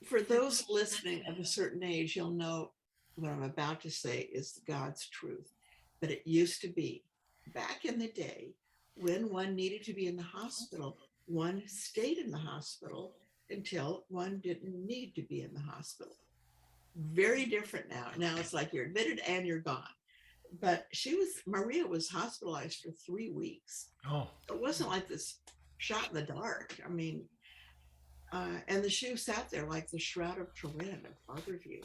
for those listening of a certain age, you'll know what I'm about to say is God's truth. But it used to be, back in the day, when one needed to be in the hospital, one stayed in the hospital until one didn't need to be in the hospital. Very different now. Now it's like you're admitted and you're gone. But Maria was hospitalized for 3 weeks. Oh. It wasn't like this shot in the dark. I mean, and the shoe sat there like the Shroud of Turin of Harborview.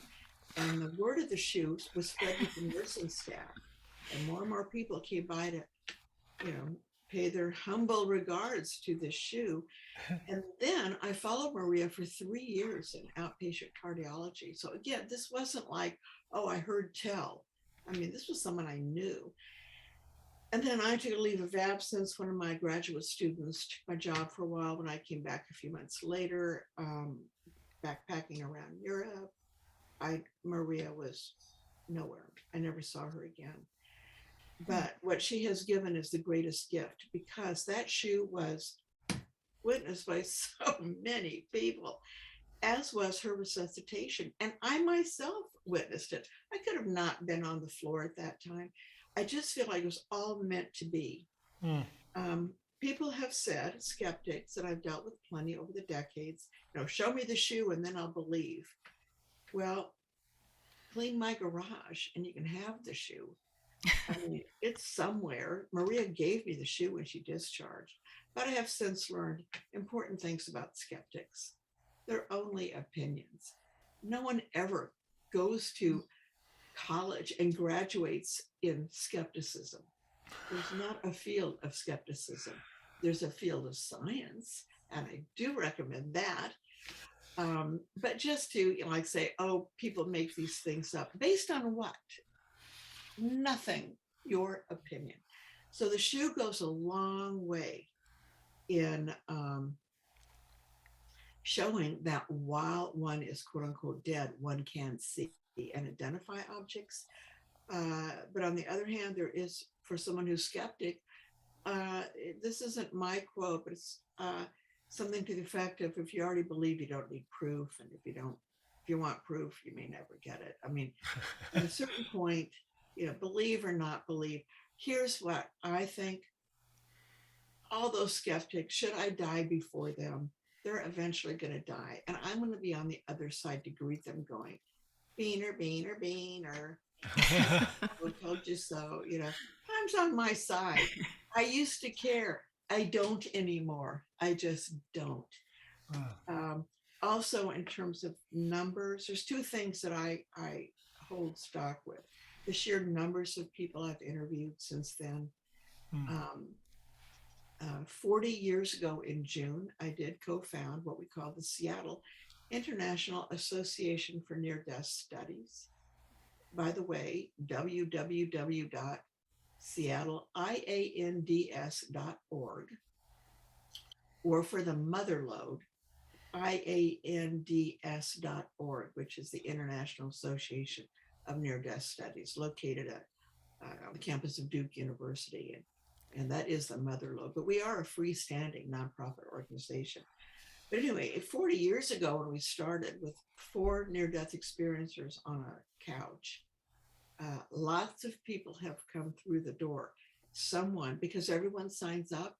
And the word of the shoe was spread with the nursing staff. And more people came by to, pay their humble regards to this shoe. And then I followed Maria for 3 years in outpatient cardiology. So again, this wasn't like, oh, I heard tell. I mean, this was someone I knew. And then I took a leave of absence. One of my graduate students took my job for a while. When I came back a few months later, backpacking around Europe. Maria was nowhere. I never saw her again. But what she has given is the greatest gift, because that shoe was witnessed by so many people, as was her resuscitation. And I myself witnessed it. I could have not been on the floor at that time. I just feel like it was all meant to be. Mm. People have said, skeptics that I've dealt with plenty over the decades, show me the shoe and then I'll believe. Well, clean my garage and you can have the shoe. I mean, it's somewhere. Maria gave me the shoe when she discharged, but I have since learned important things about skeptics. They're only opinions. No one ever goes to college and graduates in skepticism. There's not a field of skepticism. There's a field of science, and I do recommend that. But just to say, oh, people make these things up based on what? Nothing, your opinion. So the shoe goes a long way in showing that while one is quote unquote dead, one can see and identify objects. But on the other hand, there is, for someone who's skeptic, this isn't my quote, but it's something to the effect of, if you already believe, you don't need proof. And if you want proof, you may never get it. I mean, at a certain point, believe or not believe, here's what I think. All those skeptics, should I die before them, they're eventually going to die. And I'm going to be on the other side to greet them going, beaner, beaner, beaner. I told you so. Time's on my side. I used to care. I don't anymore. I just don't. Also, in terms of numbers, there's two things that I hold stock with. The sheer numbers of people I've interviewed since then. 40 years ago in June, I did co-found what we call the Seattle International Association for Near-Death Studies. By the way, www.seattle.iands.org, or for the mother lode, IANDS.org, which is the International Association of Near-Death Studies, located on the campus of Duke University. And that is the mother lode. But we are a freestanding nonprofit organization. But anyway, 40 years ago, when we started with 4 near-death experiencers on a couch, lots of people have come through the door. Someone, because everyone signs up,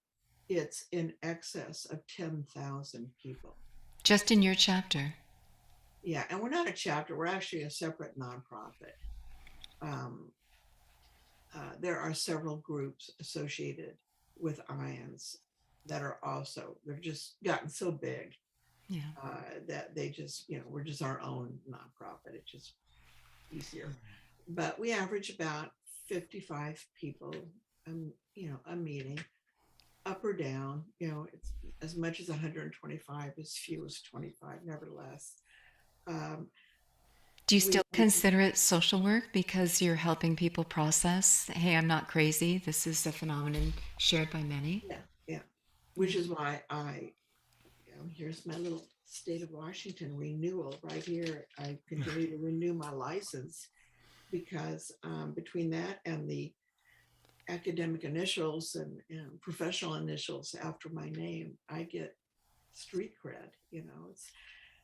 it's in excess of 10,000 people. Just in your chapter? Yeah, and we're not a chapter. We're actually a separate nonprofit. There are several groups associated with IANDS that are also, they've just gotten so big that they just, we're just our own nonprofit. It's just easier. But we average about 55 people, a meeting, up or down. It's as much as 125, as few as 25, nevertheless. Do you still consider it social work because you're helping people process, hey, I'm not crazy, this is a phenomenon shared by many? Yeah. Which is why here's my little state of Washington renewal right here. I continue to renew my license because between that and the academic initials and professional initials after my name, I get street cred.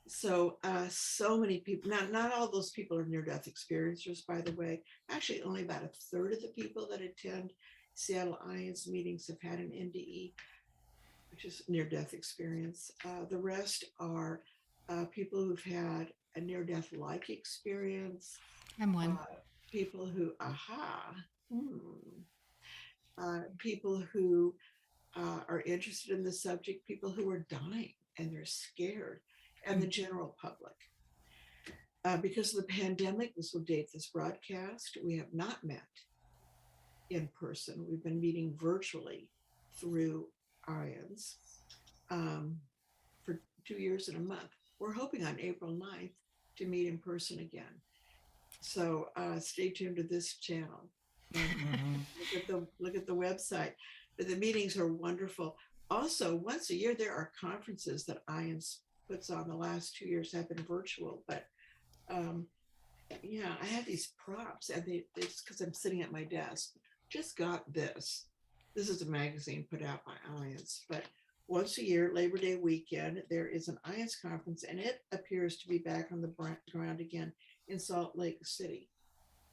It's so many people. Not all those people are near-death experiencers, by the way. Actually, only about a third of the people that attend Seattle IANDS meetings have had an NDE, which is near-death experience. The rest are people who've had a near-death-like experience. I'm one. People who, people who are interested in the subject, people who are dying and they're scared, and the general public. Because of the pandemic, this will date this broadcast, we have not met in person. We've been meeting virtually through IANDS for 2 years and a month. We're hoping on April 9th to meet in person again. So stay tuned to this channel. Look at the website. But the meetings are wonderful. Also, once a year, there are conferences that IANDS puts on the last 2 years have been virtual, but yeah, I have these props, and it's because I'm sitting at my desk. Just got this. This is a magazine put out by IANDS, but once a year, Labor Day weekend, there is an IANDS conference, and it appears to be back on the ground again in Salt Lake City,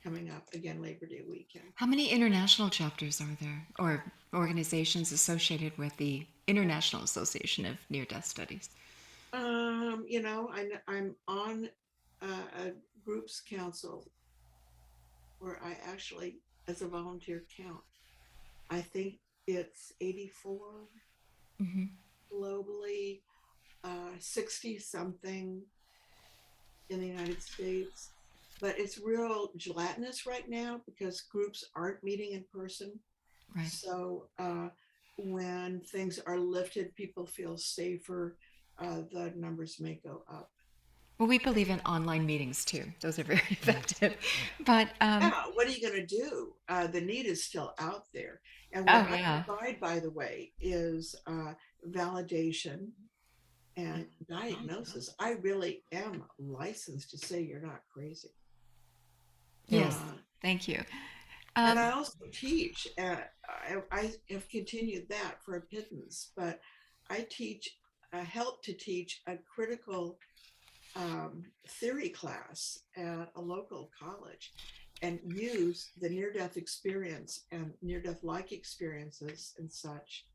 coming up again Labor Day weekend. How many international chapters are there, or organizations associated with the International Association of Near-Death Studies? You know, I'm on a groups council where I actually, as a volunteer, count. I think it's 84 Mm-hmm. globally, 60 something in the United States. But it's real gelatinous right now because groups aren't meeting in person. Right. So when things are lifted, people feel safer. The numbers may go up. Well, we believe in online meetings too. Those are very effective. But Yeah, what are you going to do? The need is still out there. And oh what I yeah, provide, by the way, is validation and diagnosis. I really am licensed to say you're not crazy. yes, Uh, thank you. and I also teach. I have continued that for a pittance, but I teach, help to teach a critical theory class at a local college, and use the near-death experience and near-death-like experiences and such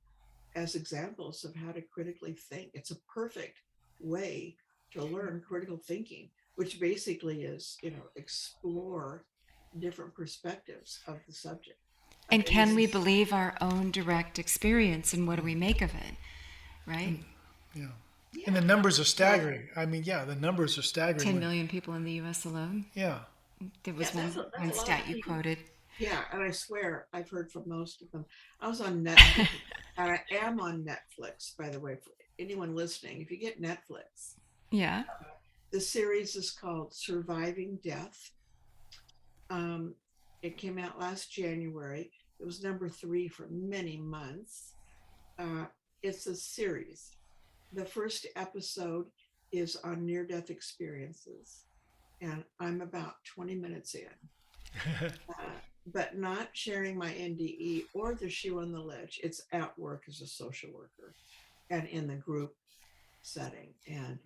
as examples of how to critically think. It's a perfect way to learn critical thinking, which basically is, you know, explore different perspectives of the subject. And can we believe our own direct experience, and what do we make of it? Right? Yeah. Yeah. And the numbers are staggering. I mean, yeah, the numbers are 10 staggering. million people in the U.S. alone. Yeah. There was Yeah, one, that's a one lot stat of you people. quoted. Yeah, and I swear I've heard from most of them. I was on Netflix, and I am on Netflix, by the way, for anyone listening. If you get Netflix, Yeah. the series is called Surviving Death. It came out last January. It was number 3 for many months. It's a series. The first episode is on near-death experiences, and I'm about 20 minutes in. But not sharing my NDE or the shoe on the ledge. It's at work as a social worker and in the group setting. And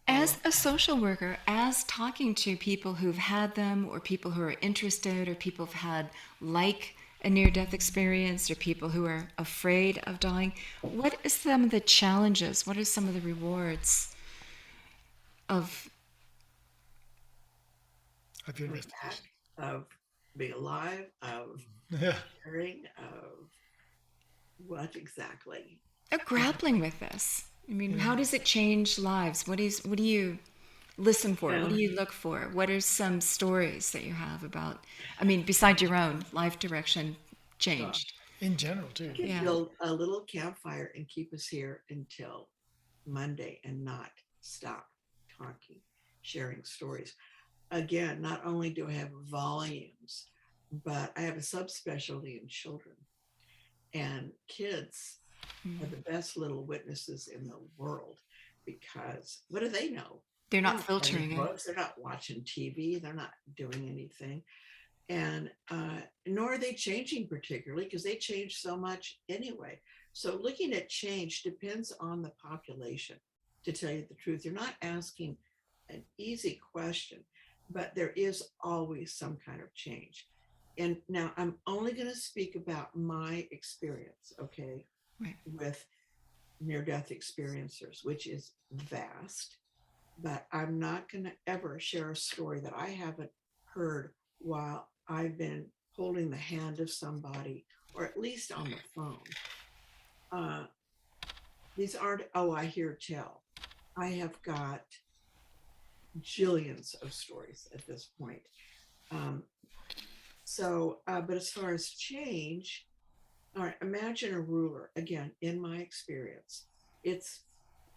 As a social worker, as talking to people who've had them, or people who are interested, or people who've had like a near-death experience, or people who are afraid of dying, what is some of the challenges? What are some of the rewards of Your coming back, of being alive, of Yeah. caring, of what exactly? grappling with this? I mean, how does it change lives? What do you listen for? What do you look for? What are some stories that you have about, I mean, besides your own life direction changed? In general, too. Could Yeah. build a little campfire and keep us here until Monday and not stop talking, sharing stories. Again, not only do I have volumes, but I have a subspecialty in children, and kids are the best little witnesses in the world, because what do they know? They're not They're filtering reading it. books, they're not watching TV, they're not doing anything. And nor are they changing particularly, because they change so much anyway. So looking at change depends on the population, to tell you the truth. You're not asking an easy question, but there is always some kind of change. And now I'm only going to speak about my experience, okay, Right. with near-death experiencers, which is vast, but I'm not going to ever share a story that I haven't heard while I've been holding the hand of somebody, or at least on the phone. These aren't, oh, I hear tell. I have got jillions of stories at this point. But as far as change, all right, imagine a ruler. Again, in my experience, it's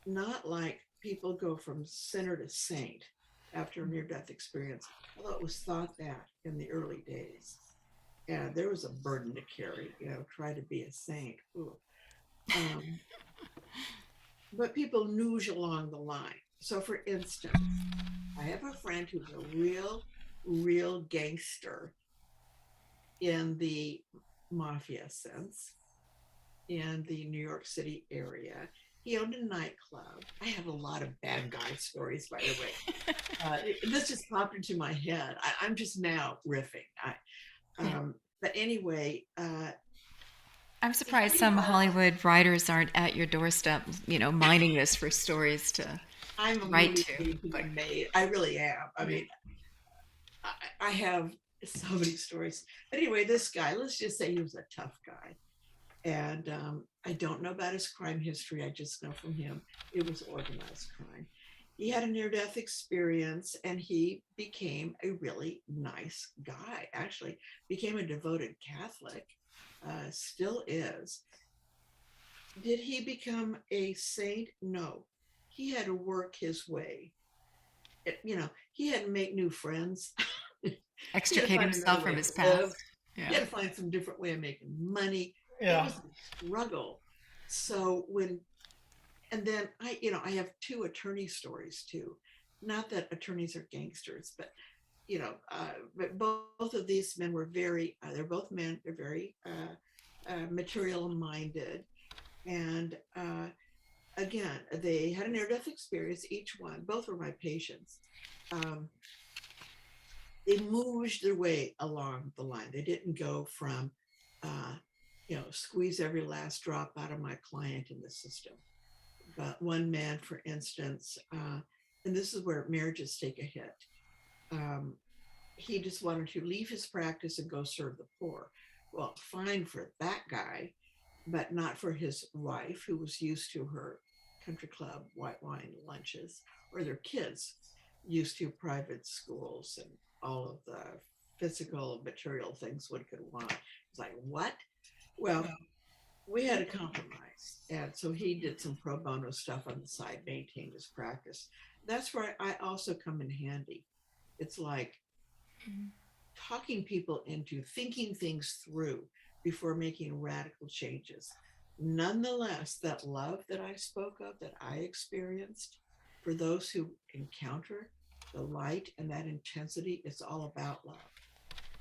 not like people go from sinner to saint after a near-death experience, although it was thought that in the early days. Yeah, there was a burden to carry, you know, try to be a saint. but people nooge along the line. So, for instance, I have a friend who's a real gangster in the mafia sense in the New York City area. He owned a nightclub. I have a lot of bad guy stories, by the way. This just popped into my head. I'm just now riffing. Yeah. But anyway, I'm surprised some Hollywood writers aren't at your doorstep, mining this for stories to I'm a write movie to. being made. I really am. I mean, I have so many stories. But anyway, this guy, let's just say he was a tough guy. And I don't know about his crime history. I just know from him it was organized crime. He had a near-death experience and he became a really nice guy, actually became a devoted Catholic, still is. Did he become a saint? No. He had to work his way. He had to make new friends. He had to Extricate find himself another from way his to live. past. He Yeah. had to find some different way of making money. It Yeah. was a struggle. So and then I have two attorney stories too. Not that attorneys are gangsters, but but both of these men were they're both men. They're very material minded, and again, they had a near-death experience. Each one, both were my patients. Um, they moved their way along the line. They didn't go from, squeeze every last drop out of my client in the system. But one man, for instance, and this is where marriages take a hit. Um, he just wanted to leave his practice and go serve the poor. Well, fine for that guy, but not for his wife, who was used to her country club white wine lunches, or their kids used to private schools and all of the physical material things one could want. It's like, what? Well, we had a compromise. And so he did some pro bono stuff on the side, maintained his practice. That's where I also come in handy. It's like talking people into thinking things through before making radical changes. Nonetheless, that love that I spoke of, that I experienced, for those who encounter the light and that intensity, it's all about love.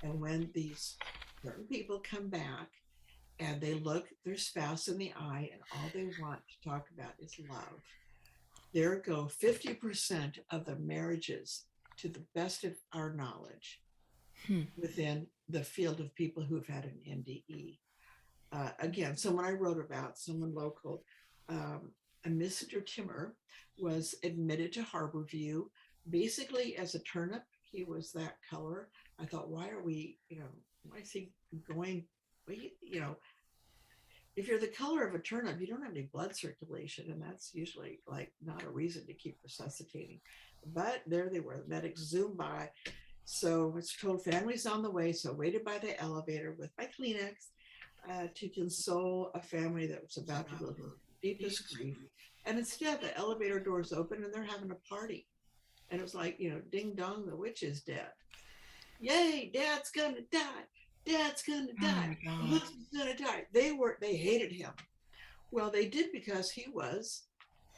And when these certain people come back and they look their spouse in the eye and all they want to talk about is love, there go 50% of the marriages, to the best of our knowledge, within the field of people who've had an NDE. Again, someone I wrote about, someone local, a Mr. Timmer was admitted to Harborview basically as a turnip. He was that color. I thought, why is he going, if you're the color of a turnip, you don't have any blood circulation, and that's usually like not a reason to keep resuscitating. But there they were, the medics zoomed by. So I was told family's on the way. So I waited by the elevator with my Kleenex to console a family that was about to go through deepest grief. And instead, the elevator doors open and they're having a party. And it was like, ding dong, the witch is dead. Yay, dad's gonna die. Dad's gonna die. Husband's gonna die. They hated him. Well, they did because he was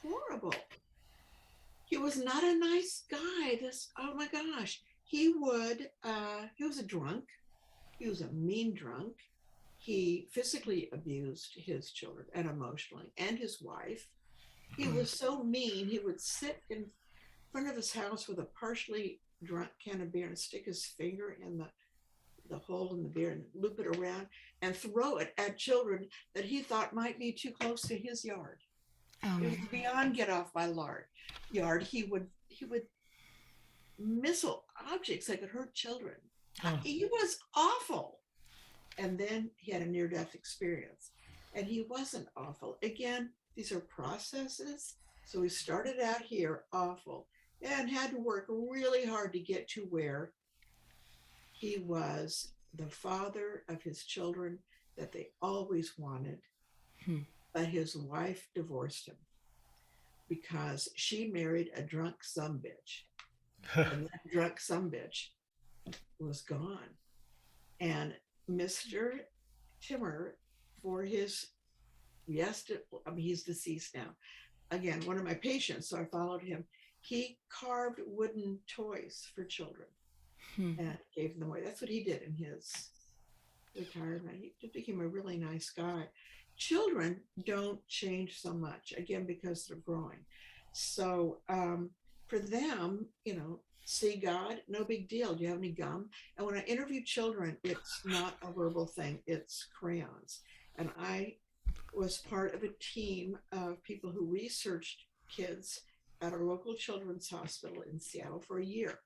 horrible. He was not a nice guy. Oh my gosh. He was a drunk. He was a mean drunk. He physically abused his children and emotionally, and his wife. He was so mean, he would sit in front of his house with a partially drunk can of beer and stick his finger in the hole in the beer and loop it around and throw it at children that he thought might be too close to his yard. It was beyond get off my yard. He would missile objects that could hurt children. He was awful. And then he had a near-death experience. And he wasn't awful. Again, these are processes. So he started out here awful and had to work really hard to get to where he was the father of his children that they always wanted. But his wife divorced him because she married a drunk sumbitch. And that drunk sumbitch was gone. And Mr. Timmer, for his, he's deceased now. again, one of my patients, so I followed him. He carved wooden toys for children and gave them away. That's what he did in his retirement. He just became a really nice guy. Children don't change so much, again, because they're growing. So for them, see God, no big deal. Do you have any gum? And when I interview children, it's not a verbal thing, it's crayons. And I was part of a team of people who researched kids at our local children's hospital in Seattle for a year.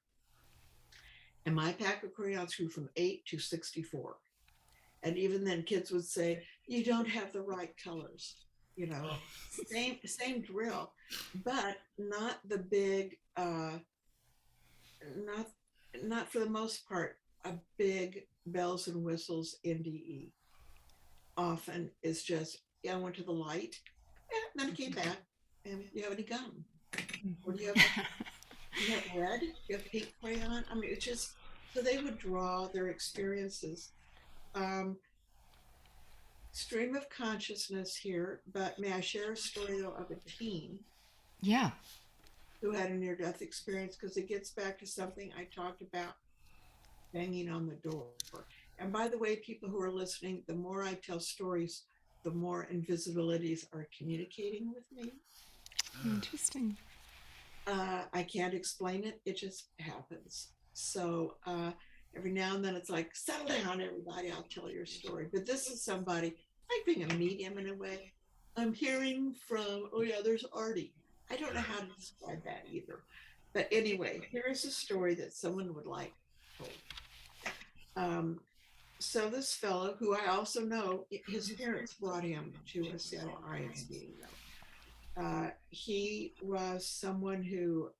And my pack of crayons grew from 8 to 64. And even then, kids would say, "You don't have the right colors." Same drill, but not the big, not for the most part, a big bells and whistles NDE. Often it's just, I went to the light, then I came back, and you have any gum? Or do you have red? Do you have pink crayon? I mean, it's just, so they would draw their experiences. Stream of consciousness here, but may I share a story though of a teen Yeah. who had a near-death experience, because it gets back to something I talked about, banging on the door. And by the way, people who are listening, the more I tell stories, the more invisibilities are communicating with me. Interesting. I can't explain it. It just happens. So every now and then it's like, settle down, everybody. I'll tell your story. But this is somebody, like being a medium in a way. I'm hearing from, oh yeah, there's Artie. I don't know how to describe that either. But anyway, here's a story that someone would like told. So this fellow, who I also know, his parents brought him to a Seattle IANDS meeting, though. He was someone who,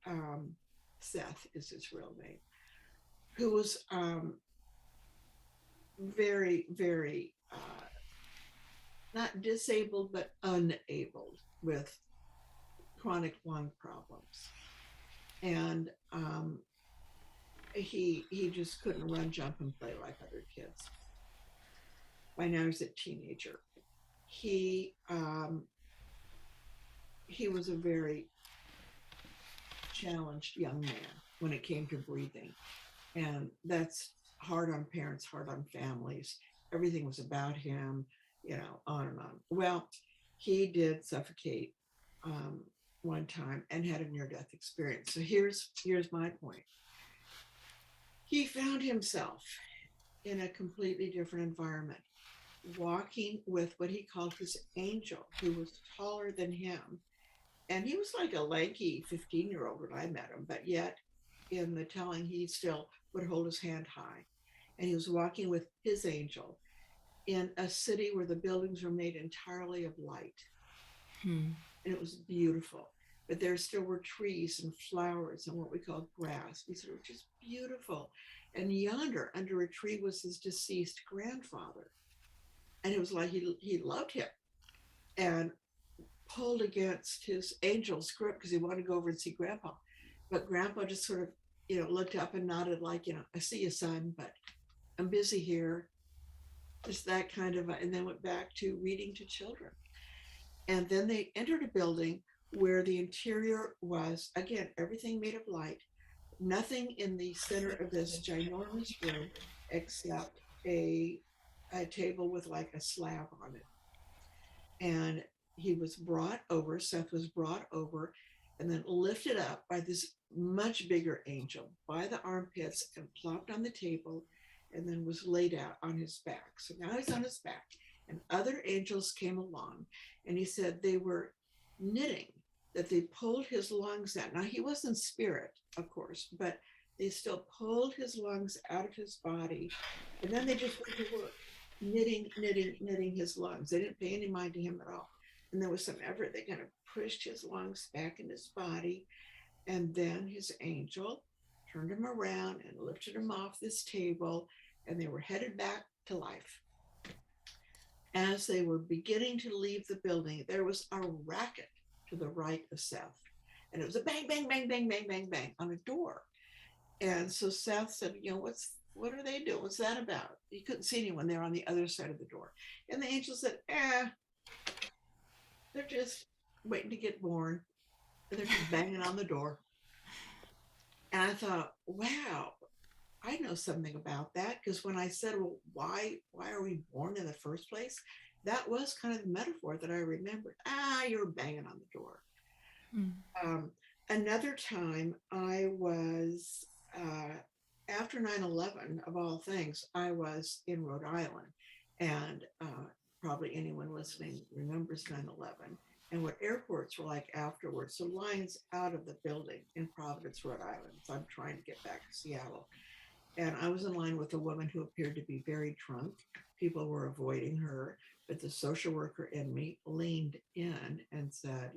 Seth is his real name, who was very, very, not disabled, but unabled with chronic lung problems. And he just couldn't run, jump, and play like other kids. By now he's a teenager. He was a very challenged young man when it came to breathing. And that's hard on parents, hard on families. Everything was about him, on and on. Well, he did suffocate one time and had a near-death experience. So here's my point. He found himself in a completely different environment, walking with what he called his angel, who was taller than him. And he was like a lanky 15-year-old when I met him, but yet in the telling, he still would hold his hand high. And he was walking with his angel in a city where the buildings were made entirely of light. And it was beautiful. But there still were trees and flowers and what we call grass. These were just beautiful. And yonder, under a tree, was his deceased grandfather. And it was like he loved him, and pulled against his angel's grip because he wanted to go over and see Grandpa. But Grandpa just sort of, looked up and nodded like, I see you, son, but I'm busy here. Just that kind of, and then went back to reading to children. And then they entered a building where the interior was, again, everything made of light, nothing in the center of this ginormous room except a table with like a slab on it. And Seth was brought over and then lifted up by this much bigger angel by the armpits and plopped on the table, and then was laid out on his back. So now he's on his back, and other angels came along, and he said they were knitting, that they pulled his lungs out. Now he wasn't spirit, of course, but they still pulled his lungs out of his body, and then they just went to work, knitting his lungs. They didn't pay any mind to him at all. And there was some effort. They kind of pushed his lungs back in his body, and then his angel turned him around and lifted him off this table, and they were headed back to life. As they were beginning to leave the building, there was a racket to the right of Seth, and it was a bang, bang, bang, bang, bang, bang, bang on a door. And so Seth said, what are they doing? What's that about? He couldn't see anyone there on the other side of the door. And the angel said, they're just waiting to get born, and they're just banging on the door. And I thought, wow, I know something about that, because when I said, well, why are we born in the first place? That was kind of the metaphor that I remembered. You're banging on the door. Mm. Um, Another time I was, after 9/11, of all things, I was in Rhode Island. And probably anyone listening remembers 9/11 and what airports were like afterwards. So lines out of the building in Providence, Rhode Island. So I'm trying to get back to Seattle. And I was in line with a woman who appeared to be very drunk. People were avoiding her, but the social worker in me leaned in and said,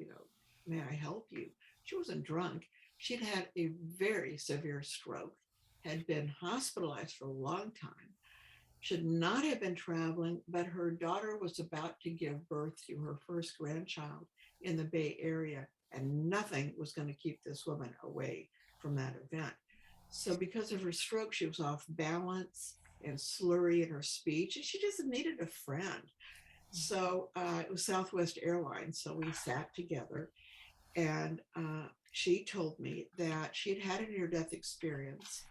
may I help you? She wasn't drunk. She'd had a very severe stroke, had been hospitalized for a long time, should not have been traveling, but her daughter was about to give birth to her first grandchild in the Bay Area, and nothing was going to keep this woman away from that event. So because of her stroke, she was off balance and slurry in her speech, and she just needed a friend. So it was Southwest Airlines. So we sat together, and she told me that she had had a near-death experience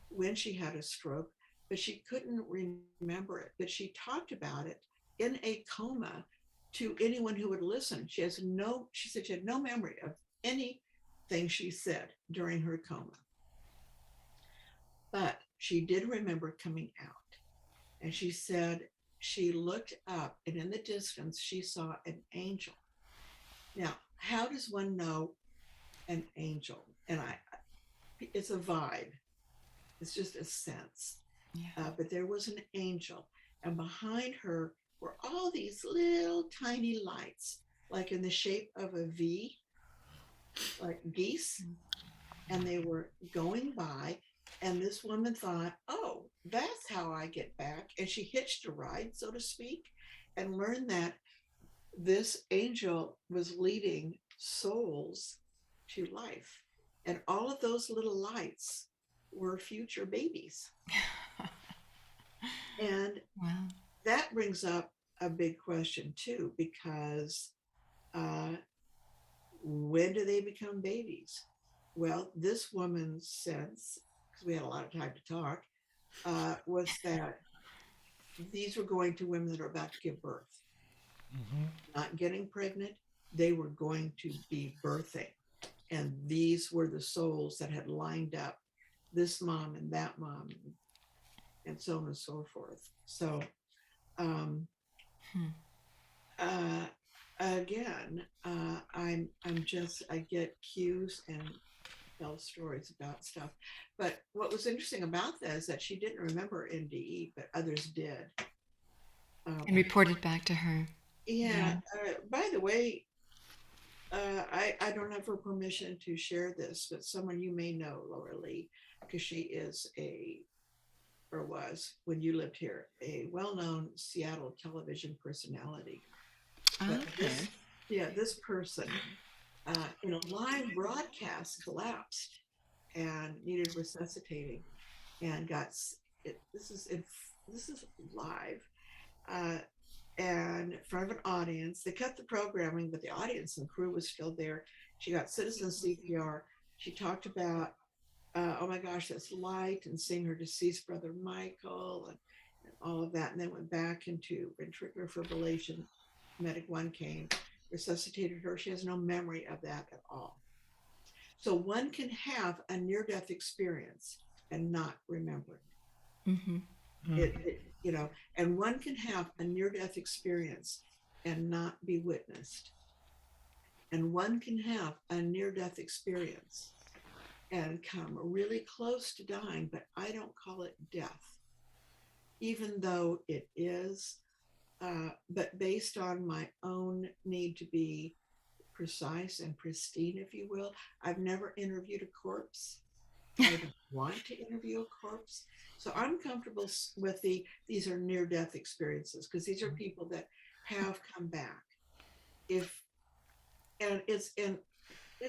when she had a stroke, but she couldn't remember it. But she talked about it in a coma to anyone who would listen. She said she had no memory of anything she said during her coma. But she did remember coming out. And she said she looked up, and in the distance, she saw an angel. Now, how does one know an angel? And it's a vibe. It's just a sense. Yeah. But there was an angel, and behind her were all these little tiny lights, like in the shape of a V, like geese, and they were going by. And this woman thought, oh, that's how I get back. And she hitched a ride, so to speak, and learned that this angel was leading souls to life. And all of those little lights were future babies. And Wow. that brings up a big question, too, because when do they become babies? Well, this woman's sense, because we had a lot of time to talk, was that these were going to women that are about to give birth, not getting pregnant. They were going to be birthing. And these were the souls that had lined up this mom and that mom, and so on and so forth. So, again, I get cues and tell stories about stuff. But what was interesting about that is that she didn't remember NDE, but others did. And reported back to her. Yeah. By the way, I don't have her permission to share this, but someone you may know, Laura Lee, because she is or was, when you lived here, a well-known Seattle television personality. But Okay. this person in a live broadcast collapsed and needed resuscitating, and got it. This is live, and in front of an audience. They cut the programming, but the audience and crew was still there. She got citizen CPR. She talked about, oh my gosh, that's light, and seeing her deceased brother Michael, and all of that, and then went back into ventricular fibrillation. Medic one came, resuscitated her. She has no memory of that at all. So one can have a near-death experience and not remember it. Mm-hmm. And one can have a near-death experience and not be witnessed. And one can have a near-death experience and come really close to dying, but I don't call it death, even though it is. But based on my own need to be precise and pristine, if you will, I've never interviewed a corpse. I don't want to interview a corpse. So I'm comfortable with these are near-death experiences, because these are people that have come back. And it's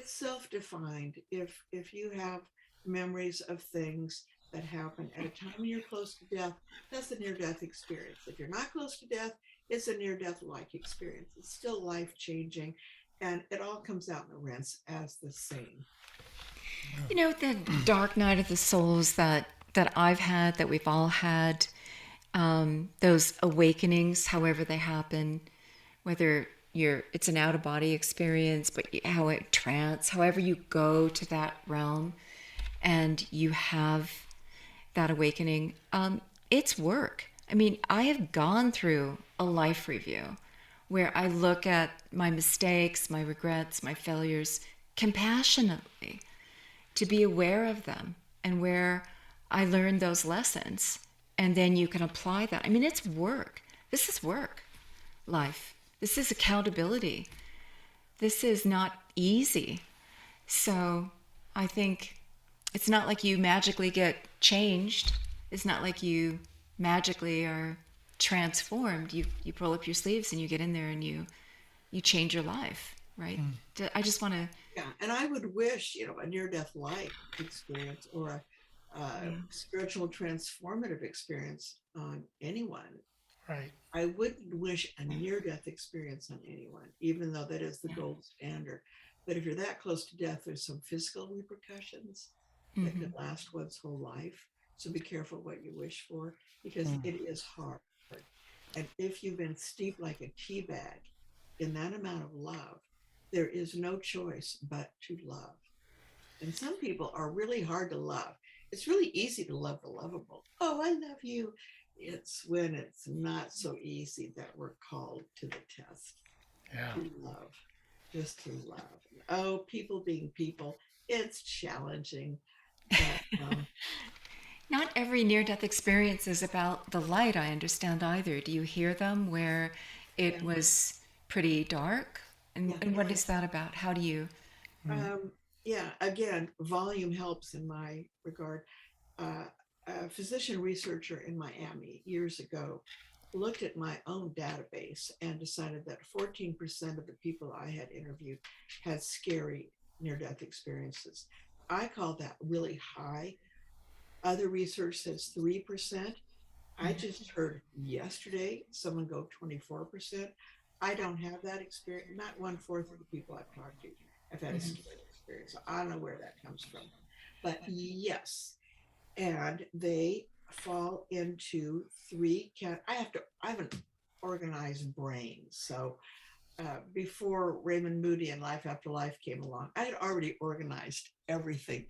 self-defined. If you have memories of things that happen at a time when you're close to death, that's a near-death experience. If you're not close to death, it's a near-death like experience. It's still life-changing. and it all comes out in the rinse as the same. You know, the dark night of the souls that I've had, that we've all had, those awakenings, however they happen, whether it's an out of body experience, but how it trance, however you go to that realm, and you have that awakening, it's work. I mean, I have gone through a life review where I look at my mistakes, my regrets, my failures compassionately, to be aware of them and where I learned those lessons. And then you can apply that. I mean, it's work. This is work, life. This is accountability. This is not easy. So I think it's not like you magically get changed. It's not like you magically are transformed. You pull up your sleeves and you get in there and you change your life, right? I just want to. Yeah, and I would wish, a near-death life experience or a spiritual transformative experience on anyone. Right. I wouldn't wish a near-death experience on anyone, even though that is the gold standard. But if you're that close to death, there's some physical repercussions that could last one's whole life. So be careful what you wish for, because it is hard. And if you've been steeped like a tea bag in that amount of love, there is no choice but to love. And some people are really hard to love. It's really easy to love the lovable. Oh, I love you. It's when it's not so easy that we're called to the test. Yeah. To love, just to love. Oh, people being people, it's challenging. But, Not every near-death experience is about the light, I understand, either. Do you hear them where it was pretty dark? And what is that about? How do you? Again, volume helps in my regard. A physician researcher in Miami years ago looked at my own database and decided that 14% of the people I had interviewed had scary near-death experiences. I call that really high. Other research says 3%. I just heard yesterday someone go 24%. I don't have that experience. Not 1/4 of the people I've talked to have had a scary experience. So I don't know where that comes from. But yes, and they fall into three I have an organized brain. So before Raymond Moody and Life After Life came along, I had already organized everything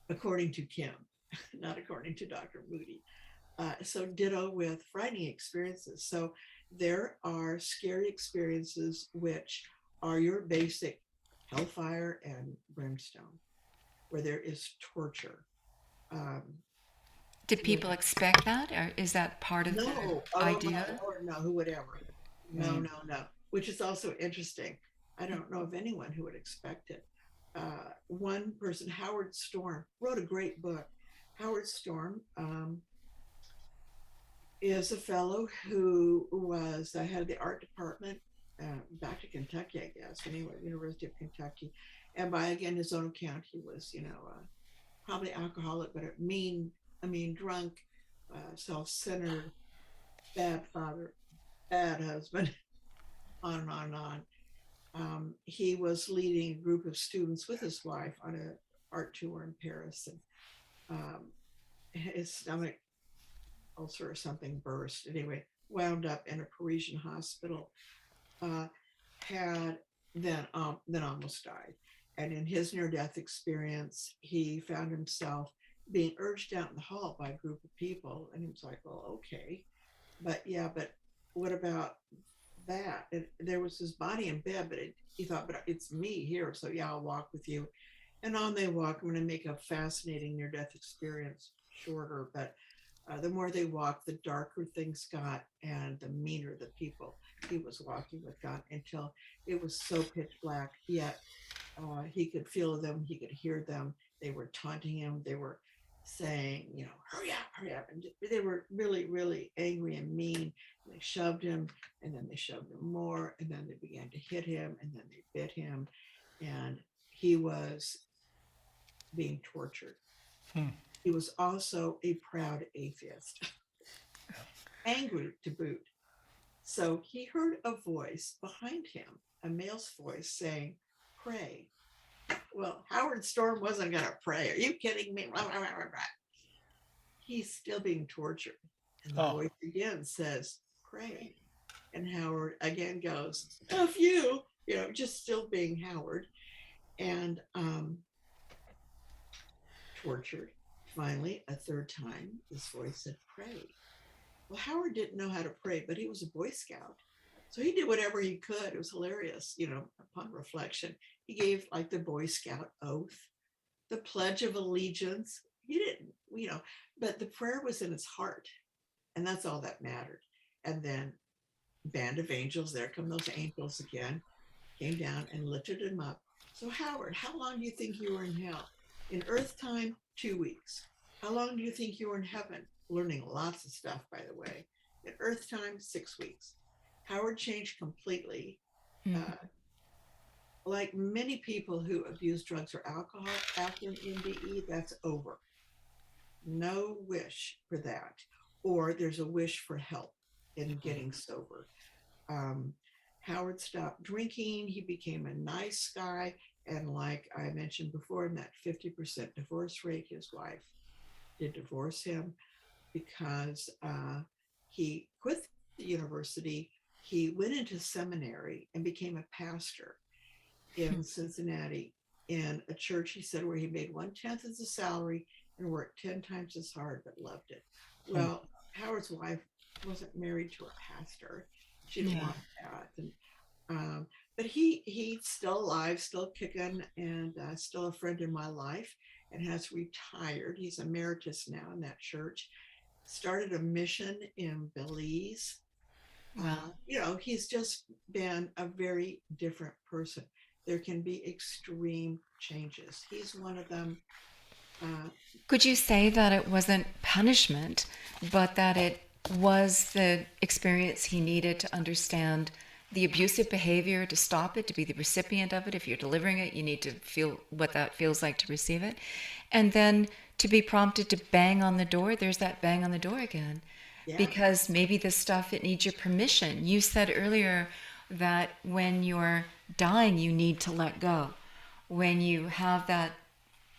according to Kim, not according to Dr. Moody. So ditto with frightening experiences. So there are scary experiences, which are your basic hellfire and brimstone, where there is torture. Did people expect that, or is that part of No, the oh my idea? Lord, no, who would ever? No, which is also interesting. I don't know of anyone who would expect it. One person, Howard Storm, wrote a great book. Howard Storm is a fellow who was head of the art department back to Kentucky, I guess, anyway, University of Kentucky. And by, again, his own account, he was, probably alcoholic, but a mean drunk, self-centered, bad father, bad husband, on and on and on. He was leading a group of students with his wife on an art tour in Paris, and his stomach ulcer or something burst. Anyway, wound up in a Parisian hospital. Had then almost died. And in his near-death experience, he found himself being urged out in the hall by a group of people, and he was like, "Well, okay, but what about that?" And there was his body in bed, but he thought, "But it's me here, so yeah, I'll walk with you." And on they walk. I'm going to make a fascinating near-death experience shorter, but the more they walked, the darker things got, and the meaner the people he was walking with got, until it was so pitch black. Yet he could feel them, he could hear them. They were taunting him. They were saying, "Hurry up, hurry up!" And they were really, really angry and mean. And they shoved him, and then they shoved him more, and then they began to hit him, and then they bit him, and he was being tortured. He was also a proud atheist, angry to boot. So he heard a voice behind him, a male's voice saying, pray. Well, Howard Storm wasn't going to pray. Are you kidding me? He's still being tortured. And the Oh, voice again says, pray. And Howard again goes, F you, just still being Howard. And tortured. Finally, a third time, this voice said, pray. Well, Howard didn't know how to pray, but he was a Boy Scout. So he did whatever he could. It was hilarious, upon reflection. He gave like the Boy Scout oath, the Pledge of Allegiance. He didn't, but the prayer was in his heart. And that's all that mattered. And then band of angels, there come those angels again, came down and lifted him up. So Howard, how long do you think you were in hell? In earth time, 2 weeks. How long do you think you were in heaven? Learning lots of stuff, by the way. In earth time, 6 weeks. Howard changed completely. Like many people who abuse drugs or alcohol after an NDE, that's over. No wish for that. Or there's a wish for help in getting sober. Howard stopped drinking. He became a nice guy. And like I mentioned before, in that 50% divorce rate, his wife did divorce him because he quit the university. He went into seminary and became a pastor in Cincinnati in a church, he said, where he made 1/10 of the salary and worked 10 times as hard, but loved it. Well, Howard's wife wasn't married to a pastor. She didn't want that. And, but he's still alive, still kicking, and still a friend in my life, and has retired. He's emeritus now in that church. Started a mission in Belize. Wow. He's just been a very different person. There can be extreme changes. He's one of them. Could you say that it wasn't punishment, but that it was the experience he needed to understand the abusive behavior, to stop it, to be the recipient of it? If you're delivering it, you need to feel what that feels like to receive it. And then to be prompted to bang on the door, there's that bang on the door again. Yeah. Because maybe this stuff, it needs your permission. You said earlier that when you're dying, you need to let go. When you have that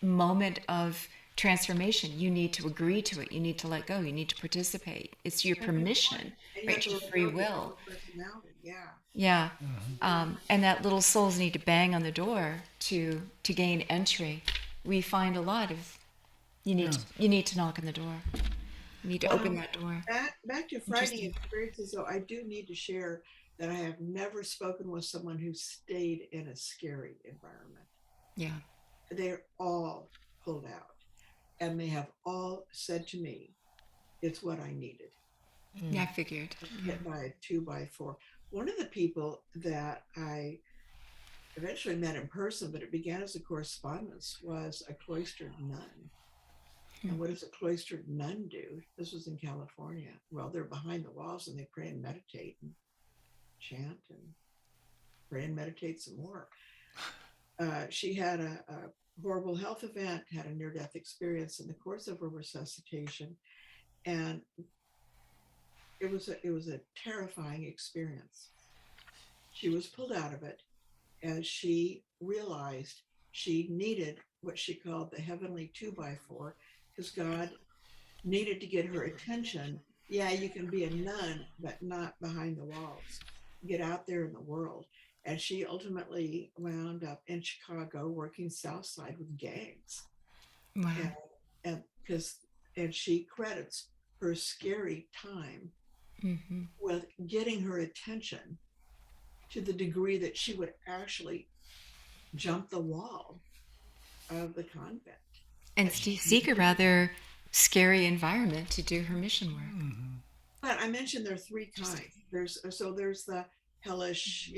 moment of transformation, you need to agree to it. You need to let go. You need to participate. It's your permission, right? Your free will. Yeah. Yeah. And that little souls need to bang on the door to gain entry. We find a lot of you need to knock on the door. You need to open that door. Back to Friday experiences, though, I do need to share that I have never spoken with someone who stayed in a scary environment. Yeah. They're all pulled out, and they have all said to me, it's what I needed. Yeah, I figured. Hit by a 2x4. One of the people that I eventually met in person, but it began as a correspondence, was a cloistered nun. And what does a cloistered nun do? This was in California. Well, they're behind the walls and they pray and meditate and chant and pray and meditate some more. She had a horrible health event, had a near-death experience in the course of her resuscitation, and it was a terrifying experience. She was pulled out of it as she realized she needed what she called the heavenly 2x4, because God needed to get her attention. Yeah, you can be a nun, but not behind the walls. Get out there in the world. And she ultimately wound up in Chicago working South Side with gangs. Wow. And she credits her scary time with getting her attention to the degree that she would actually jump the wall of the convent. And seek a rather scary environment to do her mission work. But I mentioned there are three kinds. There's the hellish,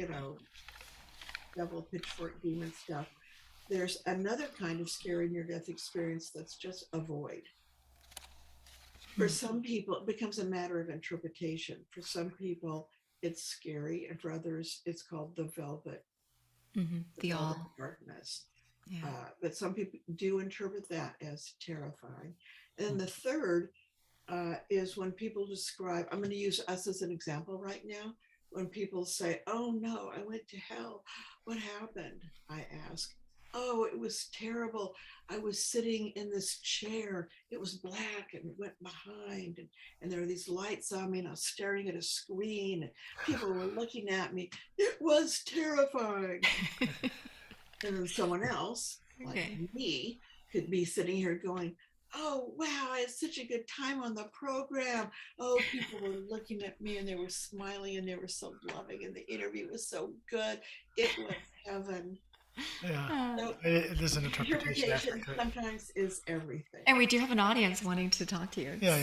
devil, pitchfork, demon stuff. There's another kind of scary near-death experience that's just a void. For some people, it becomes a matter of interpretation. For some people, it's scary, and for others, it's called the velvet, The all darkness. Yeah. But some people do interpret that as terrifying. And then the third is when people describe, I'm going to use us as an example right now. When people say, oh no, I went to hell. What happened? I ask. Oh, it was terrible. I was sitting in this chair. It was black and it went behind, and there were these lights on me, and I was staring at a screen. And people were looking at me. It was terrifying. And then someone else, like Okay. me, could be sitting here going, oh, wow, I had such a good time on the program. Oh, people were looking at me and they were smiling and they were so loving and the interview was so good. It was heaven. Yeah. So There's an interpretation interpretation aspect to it. sometimes is everything. And we do have an audience wanting to talk to you. Yeah,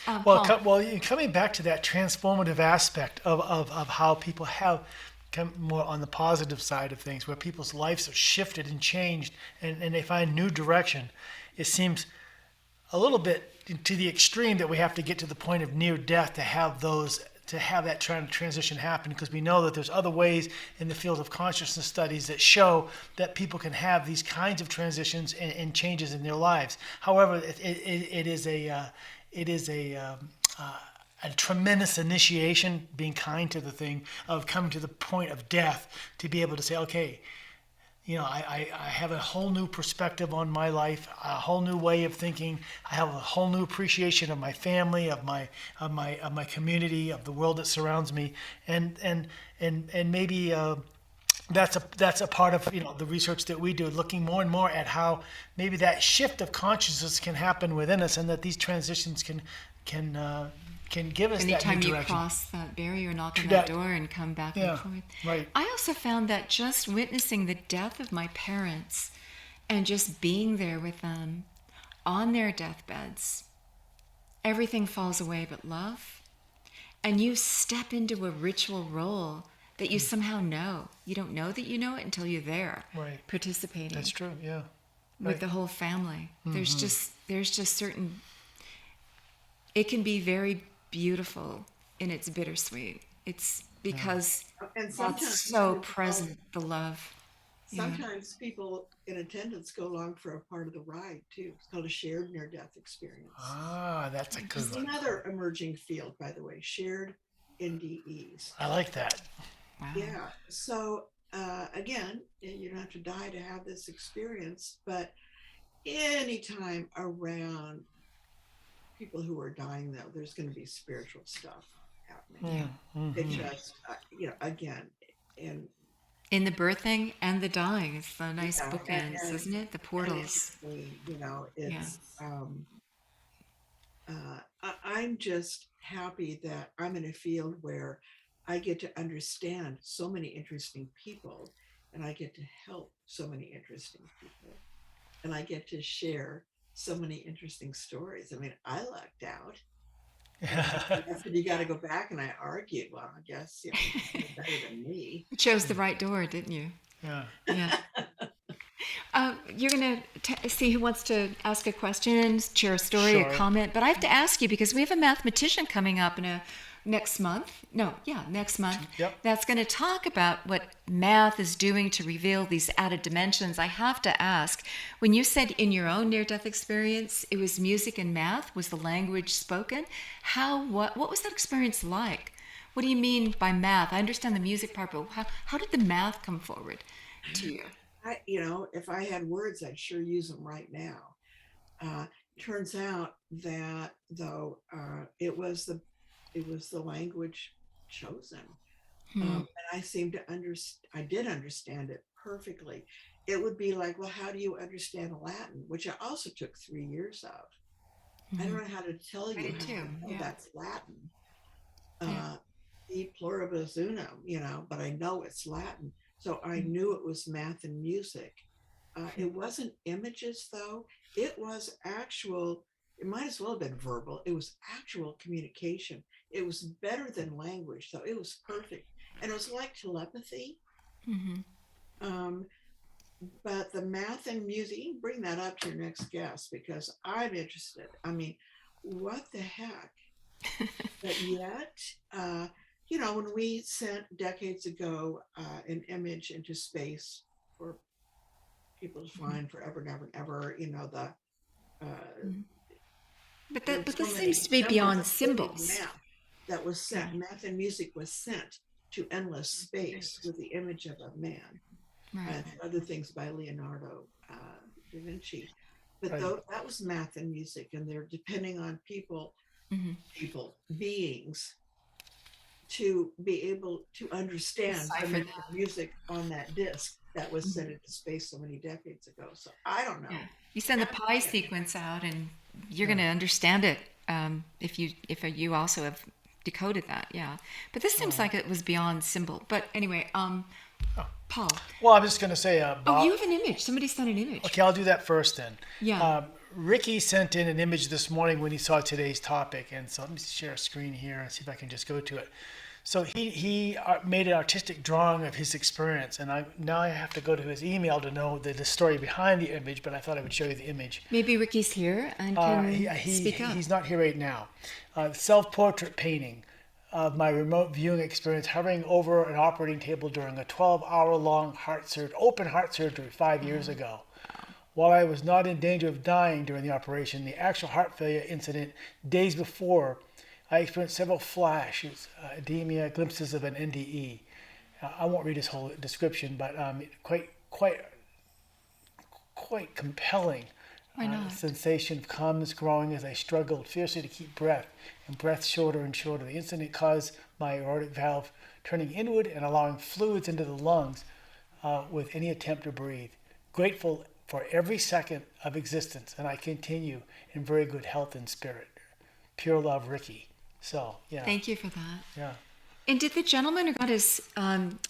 So, Well, Paul. coming back to that transformative aspect of how people have come more on the positive side of things, where people's lives are shifted and changed, and they find new direction, it seems a little bit to the extreme that we have to get to the point of near death to have that transition happen, because we know that there's other ways in the field of consciousness studies that show that people can have these kinds of transitions and changes in their lives. However, it is a tremendous initiation, being kind to the thing, of coming to the point of death to be able to say, okay, I have a whole new perspective on my life, a whole new way of thinking. I have a whole new appreciation of my family, of my community, of the world that surrounds me, and maybe that's a part of the research that we do, looking more and more at how maybe that shift of consciousness can happen within us, and that these transitions can give us that Anytime new you direction. cross that barrier, knock on That- that door, and come back Yeah, and forth. right. I also found that just witnessing the death of my parents and just being there with them on their deathbeds, everything falls away but love. And you step into a ritual role that you somehow know. You don't know that you know it until you're there, Right. participating That's true. Yeah. with Right. the whole family. There's just certain. It can be very beautiful in its bittersweet. It's because And that's sometimes so present, the love. Yeah. sometimes people in attendance go along for a part of the ride too. It's called a shared near-death experience. That's a good It's one. another emerging field, by the way, shared NDEs. I like that. Wow. Yeah. So again, you don't have to die to have this experience, but anytime around people who are dying, though, there's going to be spiritual stuff happening. It just, again, and In the birthing and the dying, it's the nice yeah, bookends, isn't it? The portals. it's I'm just happy that I'm in a field where I get to understand so many interesting people, and I get to help so many interesting people, and I get to share so many interesting stories. I mean, I lucked out. I said, you got to go back, and I argued. Well, I guess you're better than me. You chose the right door, didn't you? Yeah. Yeah. You're going to see who wants to ask a question, share a story, Sure. a comment. But I have to ask you, because we have a mathematician coming up next month. Next month. Yep. That's going to talk about what math is doing to reveal these added dimensions. I have to ask, when you said in your own near-death experience, it was music and math, was the language spoken? What was that experience like? What do you mean by math? I understand the music part, but how did the math come forward to you? If I had words, I'd sure use them right now. Turns out that though, it was the language chosen, and I did understand it perfectly. It would be like, well, how do you understand Latin, which I also took 3 years of. I don't know how to tell you did too, how yeah. that's Latin. Yeah. E pluribus unum, but I know it's Latin. So I knew it was math and music. It wasn't images, though. It was actual, it might as well have been verbal. It was actual communication. It was better than language, so it was perfect. And it was like telepathy. Mm-hmm. But the math and music, you can bring that up to your next guest, because I'm interested. I mean, what the heck? But yet, when we sent decades ago an image into space for people to find forever and ever and ever, But There that, were but so this many seems to be symbols, beyond including symbols. math that was Yeah. sent. Math and music was sent to endless space with the image of a man. Right. Other things by Leonardo da Vinci. But Right. though that was math and music, and they're depending on beings to be able to understand the Decipher math that. and music on that disc that was sent into space so many decades ago. So I don't Yeah. know. You send the That's pi it. sequence out, and you're Yeah. going to understand it if you also have decoded that. Yeah. But this seems like it was beyond symbol. But anyway, Paul. Well, I'm just going to say, Oh, Bob. you have an image. Somebody sent an image. Okay, I'll do that first then. Yeah. Ricky sent in an image this morning when he saw today's topic, and so let me share a screen here and see if I can just go to it. So he made an artistic drawing of his experience, and now I have to go to his email to know the story behind the image, but I thought I would show you the image. Maybe Ricky's here and can speak up. He's not here right now. Self-portrait painting of my remote viewing experience hovering over an operating table during a 12-hour-long open heart surgery 5 years ago. While I was not in danger of dying during the operation, the actual heart failure incident days before, I experienced several flashes, edema, glimpses of an NDE. I won't read his whole description, but quite compelling. Why not? Sensation of calmness growing as I struggled fiercely to keep breath, and breath shorter and shorter. The incident caused my aortic valve turning inward and allowing fluids into the lungs with any attempt to breathe. Grateful for every second of existence, and I continue in very good health and spirit. Pure love, Ricky. So, yeah. Thank you for that. Yeah. And did the gentleman who got his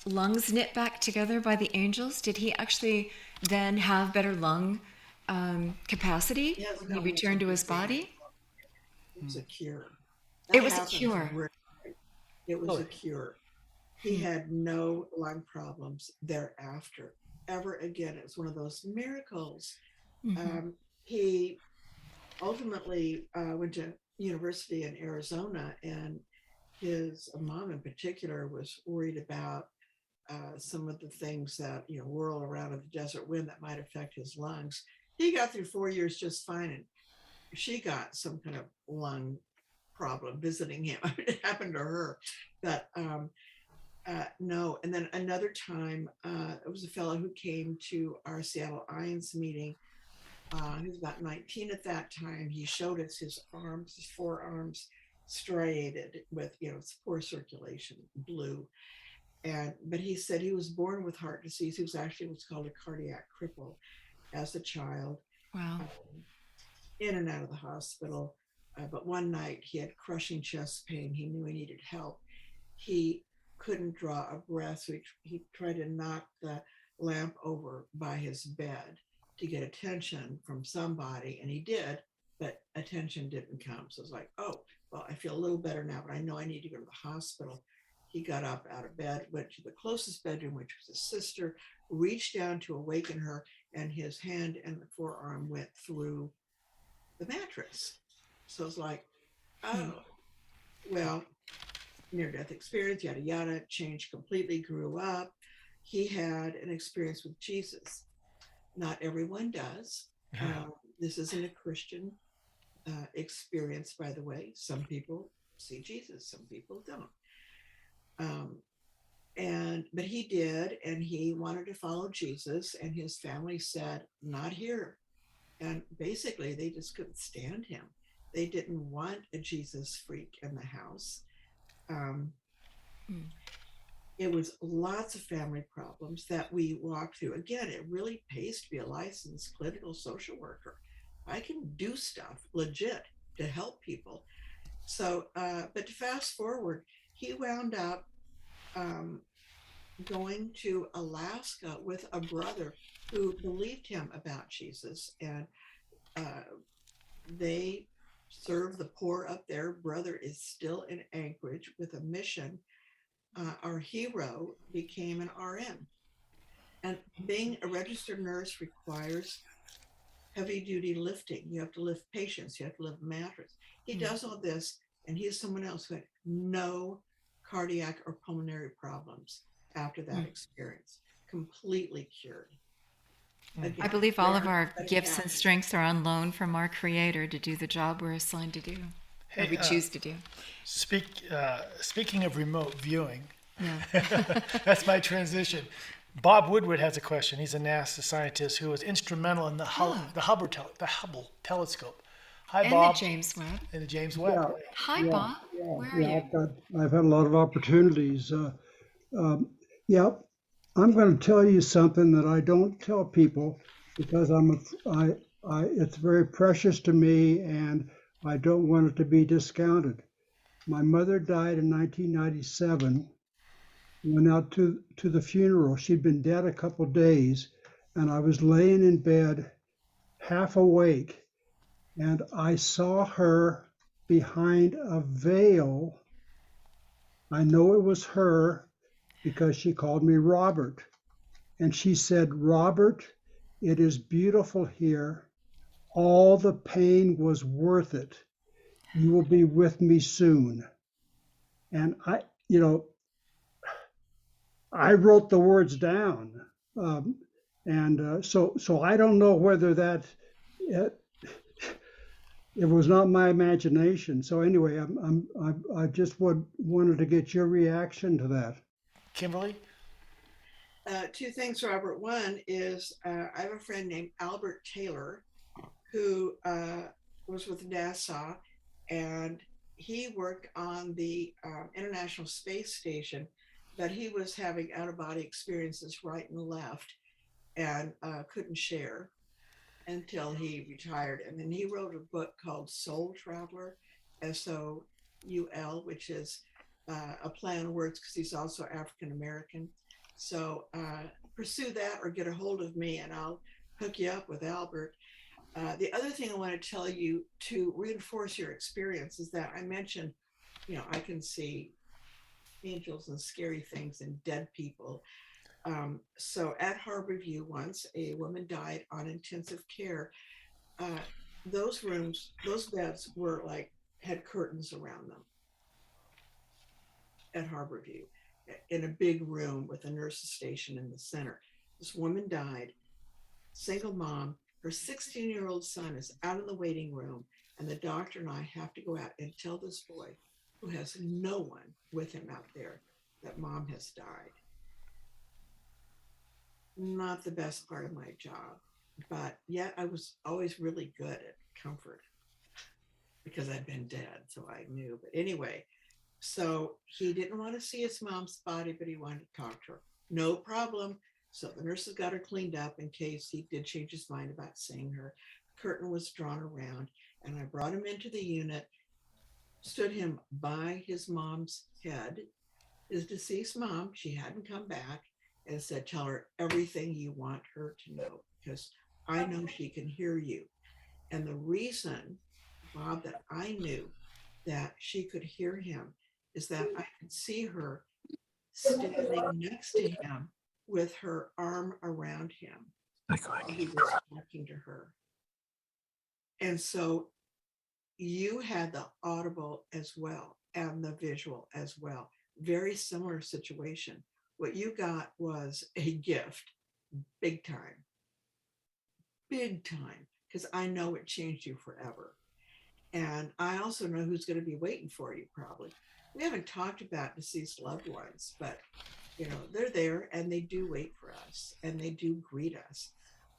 lungs knit back together by the angels, did he actually then have better lung capacity Yes, when no, he returned to his body? it was a cure. It That was a happens cure. rarely. It was Oh. a cure. He had no lung problems thereafter, ever again. It was one of those miracles. He ultimately went to university in Arizona, and his mom in particular was worried about some of the things that whirl around in the desert wind that might affect his lungs. He got through 4 years just fine, and she got some kind of lung problem visiting him. It happened to her, but no. And then another time, it was a fellow who came to our Seattle IANDS meeting. He was about 19 at that time. He showed us his arms, his forearms striated with, poor circulation, blue. But he said he was born with heart disease. He was actually what's called a cardiac cripple as a child. Wow. In and out of the hospital. But one night he had crushing chest pain. He knew he needed help. He couldn't draw a breath, so he tried to knock the lamp over by his bed to get attention from somebody, and he did, but attention didn't come. So it's like, oh, well, I feel a little better now, but I know I need to go to the hospital. He got up out of bed, went to the closest bedroom, which was his sister, reached down to awaken her, and his hand and the forearm went through the mattress. So it's like, oh, well, near-death experience, yada, yada, changed completely, grew up. He had an experience with Jesus. Not everyone does. This isn't a Christian experience, by the way. Some people see Jesus, some people don't. But he did, and he wanted to follow Jesus, and his family said, not here. And basically, they just couldn't stand him. They didn't want a Jesus freak in the house. It was lots of family problems that we walked through. Again, it really pays to be a licensed clinical social worker. I can do stuff legit to help people. So, but to fast forward, he wound up going to Alaska with a brother who believed him about Jesus, and they serve the poor up there. Brother is still in Anchorage with a mission. Our hero became an RN, and being a registered nurse requires heavy duty lifting. You have to lift patients, you have to lift mattresses. He does all this, and he is someone else who had no cardiac or pulmonary problems after that experience, completely cured. Again, I believe all of there our aren't gifts and happening. strengths are on loan from our Creator to do the job we're assigned to do, or Hey, we choose to do. speaking of remote viewing, Yeah. that's my transition. Bob Woodward has a question. He's a NASA scientist who was instrumental in the Hubble telescope. Hi, And the Bob, James Webb. and the James Webb. Yeah, Right. Hi, yeah, Bob. yeah, Where are yeah. you? I've had a lot of opportunities. Yeah, I'm going to tell you something that I don't tell people because it's very precious to me, and I don't want it to be discounted. My mother died in 1997. Went out to the funeral. She'd been dead a couple days, and I was laying in bed, half awake, and I saw her behind a veil. I know it was her because she called me Robert. And she said, Robert, it is beautiful here. All the pain was worth it. You will be with me soon. And you know, I wrote the words down. So I don't know whether it, it was not my imagination. So anyway, I just wanted to get your reaction to that. Kimberly? Two things, Robert. One is I have a friend named Albert Taylor who was with NASA, and he worked on the International Space Station, but he was having out of body experiences right and left and couldn't share until he retired. And then he wrote a book called Soul Traveler, SOUL, which is a play on words because he's also African American. So pursue that or get a hold of me and I'll hook you up with Albert. The other thing I want to tell you to reinforce your experience is that I mentioned, I can see angels and scary things and dead people. So at Harborview once, a woman died on intensive care. Those rooms, those beds were had curtains around them at Harborview in a big room with a nurse's station in the center. This woman died, single mom. Her 16-year-old son is out in the waiting room, and the doctor and I have to go out and tell this boy, who has no one with him out there, that mom has died. Not the best part of my job, but yet I was always really good at comfort because I'd been dead, so I knew. But anyway, so he didn't want to see his mom's body, but he wanted to talk to her. No problem. So the nurses got her cleaned up in case he did change his mind about seeing her. The curtain was drawn around, and I brought him into the unit, stood him by his mom's head, his deceased mom. She hadn't come back, and said, tell her everything you want her to know, because I know she can hear you. And the reason, Bob, that I knew that she could hear him is that I could see her standing next to him with her arm around him while he was talking to her. And so you had the audible as well and the visual as well. Very similar situation. What you got was a gift, big time, because I know it changed you forever. And I also know who's going to be waiting for you probably. We haven't talked about deceased loved ones, but they're there and they do wait for us and they do greet us.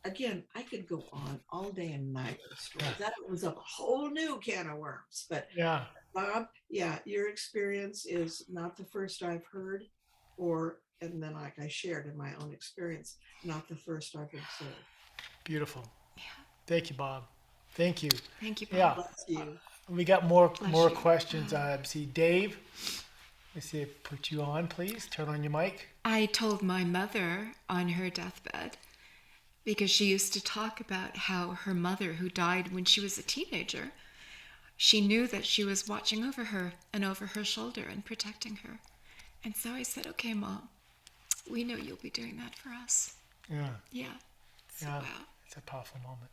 Again, I could go on all day and night with stories. That opens up a whole new can of worms. But Yeah. Bob, yeah, your experience is not the first I've heard, and then like I shared in my own experience, not the first I've observed. Beautiful. Thank you, Bob. Thank you. Thank you, Bob. Yeah. Bless you. We got more you. questions. See, Dave. Let's see, put you on, please. Turn on your mic. I told my mother on her deathbed, because she used to talk about how her mother, who died when she was a teenager, she knew that she was watching over her and over her shoulder and protecting her. And so I said, okay, Mom, we know you'll be doing that for us. Yeah. Yeah. So, Yeah. wow. It's a powerful moment.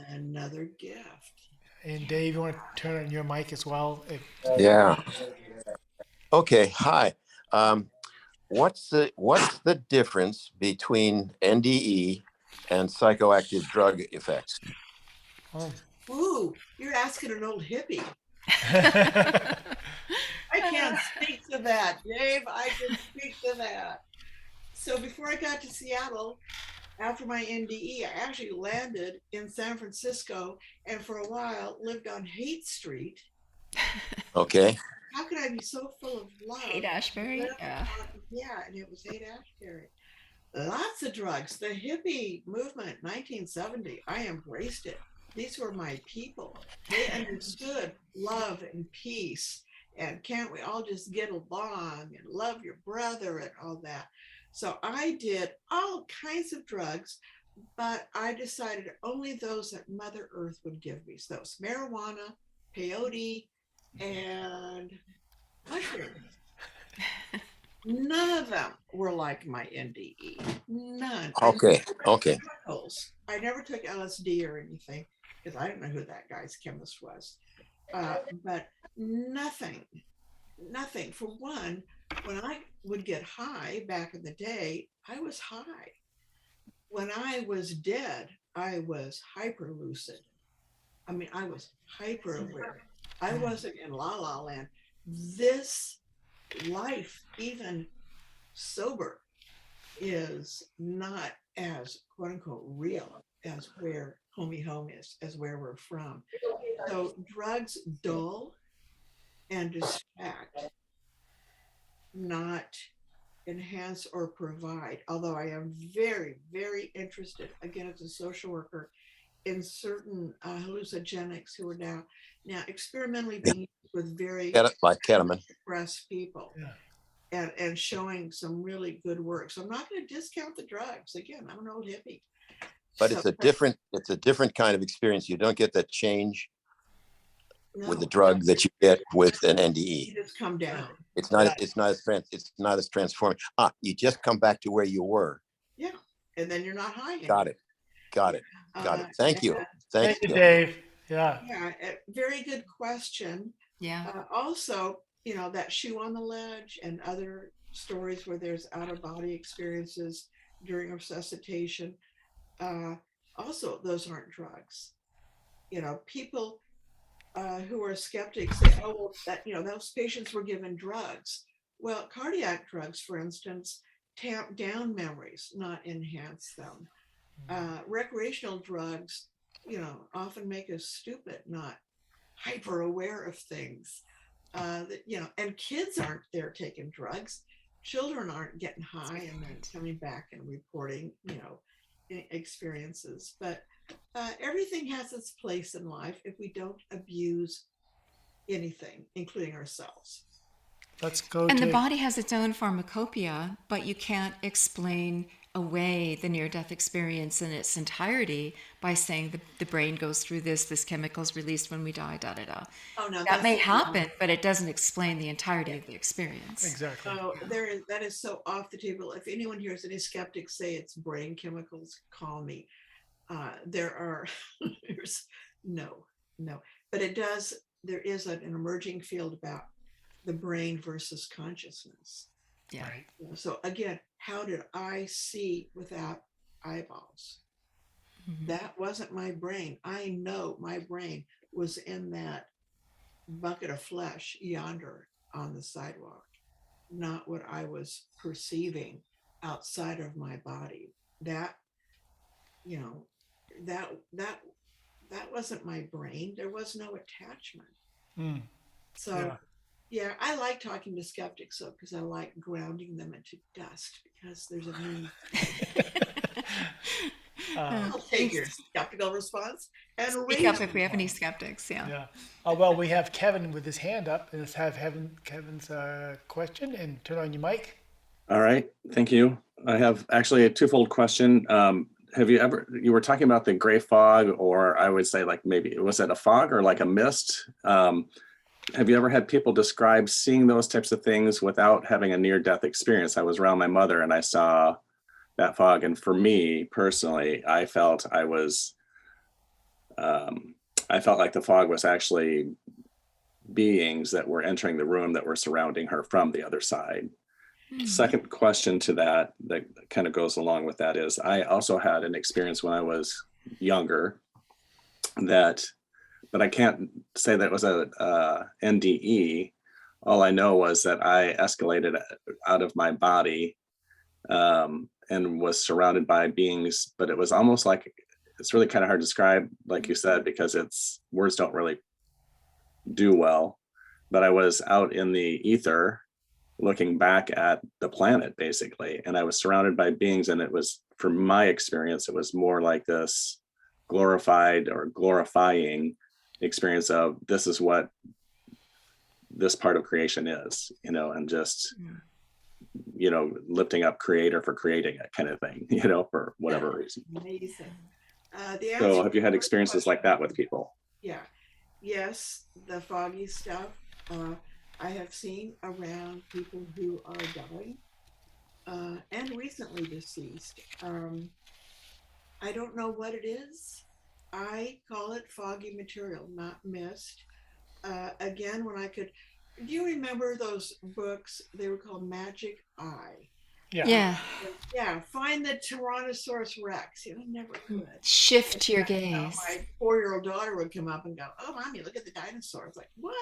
Another gift. And Dave, you want to turn on your mic as well? Yeah. Okay. Hi. What's the difference between NDE and psychoactive drug effects. Oh. Ooh, you're asking an old hippie. I can't speak to that, Dave. I can speak to that. So before I got to Seattle, after my NDE, I actually landed in San Francisco and for a while lived on Haight Street. Okay. How could I be so full of love? Haight-Ashbury? Yeah. Yeah, and it was Haight-Ashbury. Lots of drugs. The hippie movement, 1970, I embraced it. These were my people. They understood love and peace. And can't we all just get along and love your brother and all that? So I did all kinds of drugs, but I decided only those that Mother Earth would give me. So those marijuana, peyote, and mushrooms. None of them were like my NDE. None. Okay. Okay. Chemicals. I never took LSD or anything because I didn't know who that guy's chemist was. But nothing. For one, when I would get high back in the day, I was high. When I was dead, I was hyper lucid. I mean, I was hyper aware. I wasn't in la la land. This life, even sober, is not as quote unquote real as where homie home is, as where we're from. So drugs dull and distract, not enhance or provide. Although I am very, very interested, again, as a social worker, in certain hallucinogenics who are now experimentally being used with very Like ketamine. depressed people. Yeah. And showing some really good work. So I'm not going to discount the drugs. Again, I'm an old hippie. But So, it's a different kind of experience. You don't get that change with the no, drug that you get with an you NDE. just come down. It's not as transforming. You just come back to where you were. Yeah. And then you're not high anymore. Got it. Thank you. Thank you, Dave. Yeah. Yeah, very good question. Yeah. Also, you know, that shoe on the ledge and other stories where there's out of body experiences during resuscitation. Also, those aren't drugs. You know, people who are skeptics say, oh, well, that, you know, those patients were given drugs. Well, cardiac drugs, for instance, tamp down memories, not enhance them. Recreational drugs, you know, often make us stupid, not hyper aware of things. You know, and kids aren't there taking drugs. Children aren't getting high and then coming back and reporting, you know, experiences. But everything has its place in life if we don't abuse anything, including ourselves. Let's go And to the body has its own pharmacopoeia, but you can't explain away the near-death experience in its entirety by saying the brain goes through this chemical is released when we die, da-da-da. Oh, no, That may happen, but it doesn't explain the entirety of the experience. exactly. So that is so off the table. If anyone hears any skeptics say it's brain chemicals, call me. There's no, but there is an emerging field about the brain versus consciousness. Yeah. Right. So again, how did I see without eyeballs? Mhm. That wasn't my brain. I know my brain was in that bucket of flesh yonder on the sidewalk, not what I was perceiving outside of my body. That, you know, that wasn't my brain. There was no attachment. Mm. So yeah, I like talking to skeptics though, because I like grounding them into dust because there's a meaning. I'll take your skeptical response and Speak up if we have any skeptics. Yeah. Yeah. Well, we have Kevin with his hand up. Let's have Kevin's question and turn on your mic. All right, thank you. I have actually a twofold question. You were talking about the gray fog, or I would say like maybe, was it a fog or like a mist? Have you ever had people describe seeing those types of things without having a near-death experience? I was around my mother and I saw that fog. And for me personally, I felt like the fog was actually beings that were entering the room that were surrounding her from the other side. second question to that kind of goes along with that is I also had an experience when I was younger that, but I can't say that was a NDE. All I know was that I escalated out of my body and was surrounded by beings, but it was almost like, it's really kind of hard to describe, like you said, because words don't really do well. But I was out in the ether looking back at the planet basically, and I was surrounded by beings, and it was, from my experience, it was more like this glorified or glorifying experience of this is what this part of creation is, and just lifting up creator for creating it kind of thing, for whatever reason. Amazing. So have you had experiences like that with people? Yeah. Yes, the foggy stuff. I have seen around people who are dying and recently deceased. I don't know what it is. I call it foggy material, not mist. Again, do you remember those books? They were called Magic Eye. Yeah. Yeah, find the Tyrannosaurus Rex. I never could. Shift your gaze. My 4-year-old daughter would come up and go, "Oh, mommy, look at the dinosaur." It's like, what?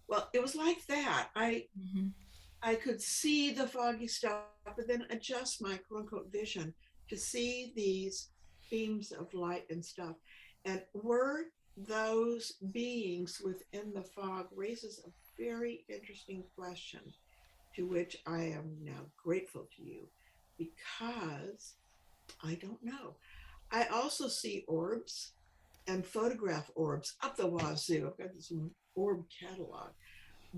Well, it was like that. I could see the foggy stuff, but then adjust my quote unquote vision to see these beams of light and stuff. And were those beings within the fog raises a very interesting question, to which I am now grateful to you, because I don't know. I also see orbs and photograph orbs up the wazoo. I've got this orb catalog.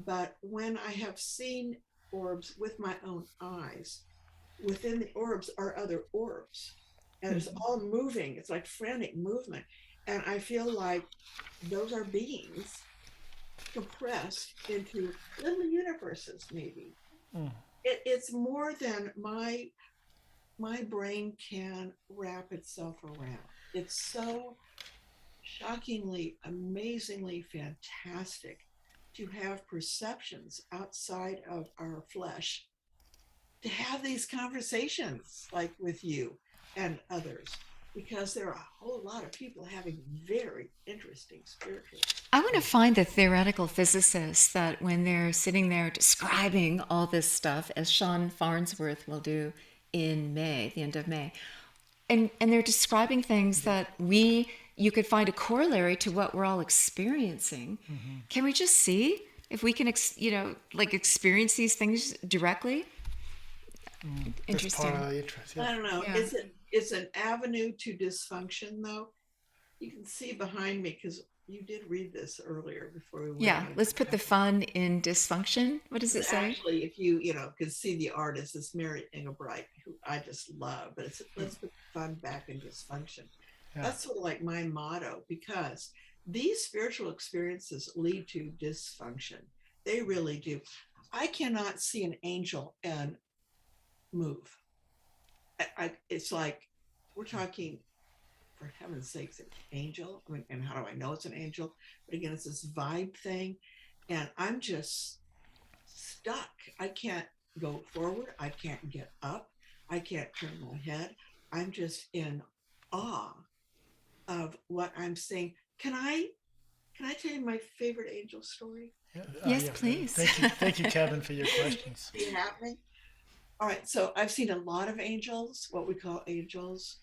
But when I have seen orbs with my own eyes, within the orbs are other orbs. And it's all moving. It's like frantic movement. And I feel like those are beings compressed into little universes, maybe. It's more than my brain can wrap itself around. It's so shockingly, amazingly fantastic to have perceptions outside of our flesh, to have these conversations like with you and others, because there are a whole lot of people having very interesting spiritual. I want to find the theoretical physicists that when they're sitting there describing all this stuff, as Sean Farnsworth will do in May, the end of May, and they're describing things that you could find a corollary to what we're all experiencing. Can we just see if we can, experience these things directly? Interesting. That's part of the interest. I don't know. Yeah. It's an avenue to dysfunction, though. You can see behind me, because you did read this earlier before we went. Yeah, let's put the fun in dysfunction. What does it say? Actually, if you could see the artist, it's Mary Engelbreit, who I just love. But let's put the fun back in dysfunction. Yeah. That's sort of like my motto, because these spiritual experiences lead to dysfunction. They really do. I cannot see an angel and move. It's like, we're talking, for heaven's sakes, an angel. I mean, and how do I know it's an angel? But again, it's this vibe thing, and I'm just stuck. I can't go forward. I can't get up. I can't turn my head. I'm just in awe of what I'm seeing. Can I tell you my favorite angel story? Yes, please. Thank you, Kevin, for your questions. See it happening? All right, so I've seen a lot of angels, what we call angels.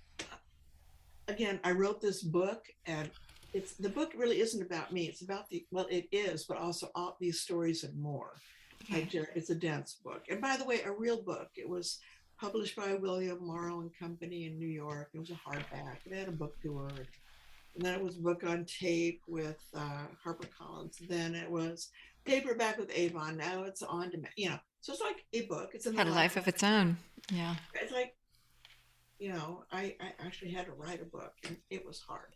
Again, I wrote this book, and the book really isn't about me. It's about it is, but also all these stories and more. It's a dense book. And by the way, a real book. It was published by William Morrow and Company in New York. It was a hardback. It had a book tour. And then it was a book on tape with HarperCollins. Then it was paperback with Avon. Now it's on demand. So it's like a book. It's had a life of its own. Yeah. It's like, I actually had to write a book, and it was hard.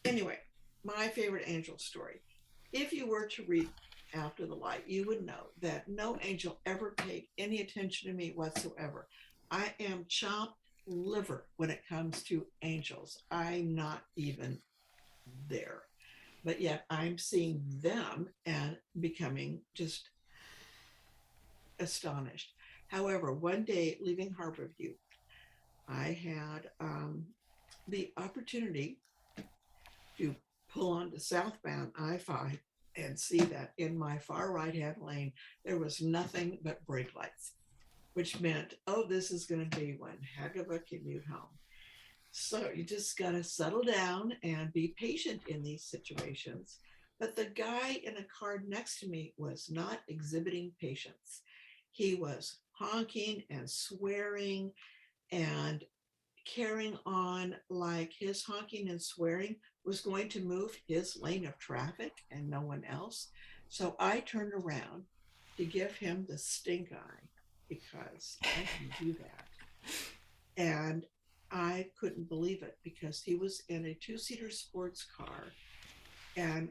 Anyway, my favorite angel story. If you were to read After the Light, you would know that no angel ever paid any attention to me whatsoever. I am chopped liver when it comes to angels. I'm not even there. But yet I'm seeing them and becoming just astonished. However, one day leaving Harborview, I had the opportunity to pull onto southbound I-5 and see that in my far right-hand lane, there was nothing but brake lights, which meant, oh, this is going to be one heck of a commute home. So you just got to settle down and be patient in these situations. But the guy in a car next to me was not exhibiting patience. He was honking and swearing and carrying on like his honking and swearing was going to move his lane of traffic and no one else. So I turned around to give him the stink eye because I can do that. And I couldn't believe it because he was in a two-seater sports car and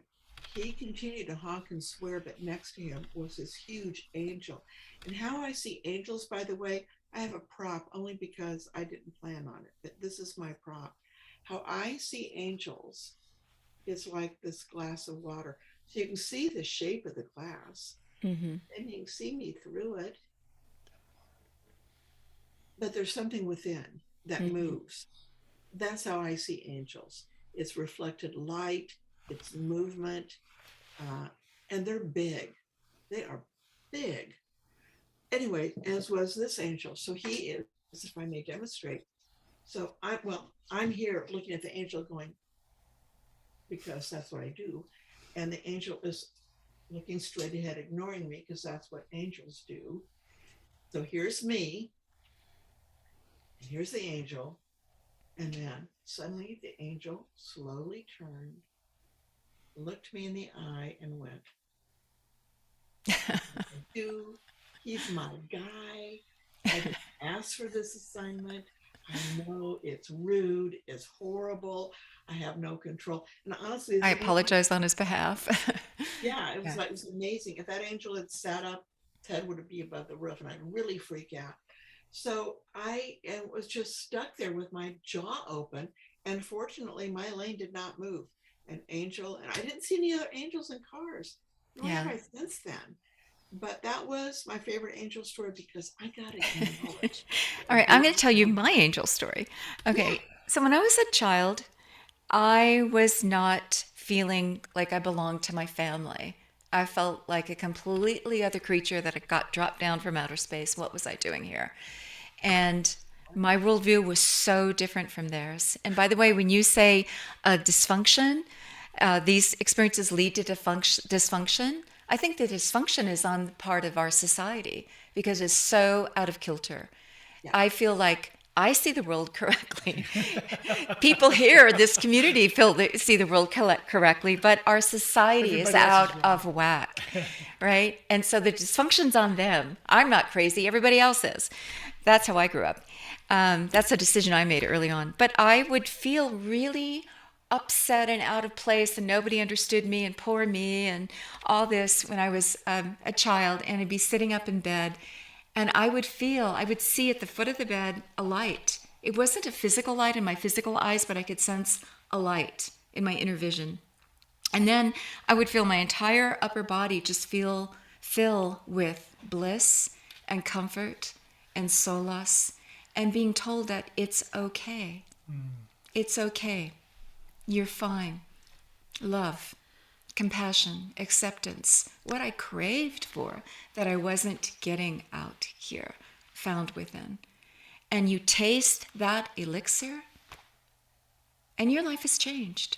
he continued to honk and swear, but next to him was this huge angel. And how I see angels, by the way, I have a prop only because I didn't plan on it, but this is my prop. How I see angels is like this glass of water. So you can see the shape of the glass Mm-hmm. and you can see me through it, but there's something within that Mm-hmm. moves. That's how I see angels. It's reflected light, it's movement, uh, and they're big. They are big. Anyway, as was this angel. So he is, if I may demonstrate. So I'm here looking at the angel going, because that's what I do. And the angel is looking straight ahead, ignoring me, because that's what angels do. So here's me, and here's the angel. And then suddenly the angel slowly turned, looked me in the eye, and went, "Dude, he's my guy. I didn't ask for this assignment. I know it's rude, it's horrible. I have no control." And honestly, I this angel, apologize on his behalf. yeah, it was Yeah. like, it was amazing. If that angel had sat up, Ted would be above the roof, and I'd really freak out. So I was just stuck there with my jaw open. And fortunately, my lane did not move. An angel, and I didn't see any other angels in cars, nor have Yeah. I since then. But that was my favorite angel story because I got acknowledged. All right, I'm going to tell you my angel story. Yeah, Okay, so when I was a child, I was not feeling like I belonged to my family. I felt like a completely other creature that had got dropped down from outer space. What was I doing here? And my worldview was so different from theirs. And by the way, when you say dysfunction, these experiences lead to dysfunction. I think the dysfunction is on the part of our society because it's so out of kilter. yeah, I feel like I see the world correctly. People here, this community, see the world correctly, but our society is Everybody else is out wrong. of whack, right? And so the dysfunction's on them. I'm not crazy. Everybody else is. That's how I grew up. That's a decision I made early on. But I would feel really upset and out of place, and nobody understood me, and poor me, and all this when I was a child. And I'd be sitting up in bed, and I would see at the foot of the bed a light. It wasn't a physical light in my physical eyes, but I could sense a light in my inner vision. And then I would feel my entire upper body just fill with bliss and comfort and solace and being told that it's okay. It's okay. You're fine. Love, compassion, acceptance, what I craved for that I wasn't getting out here, found within. And you taste that elixir, and your life has changed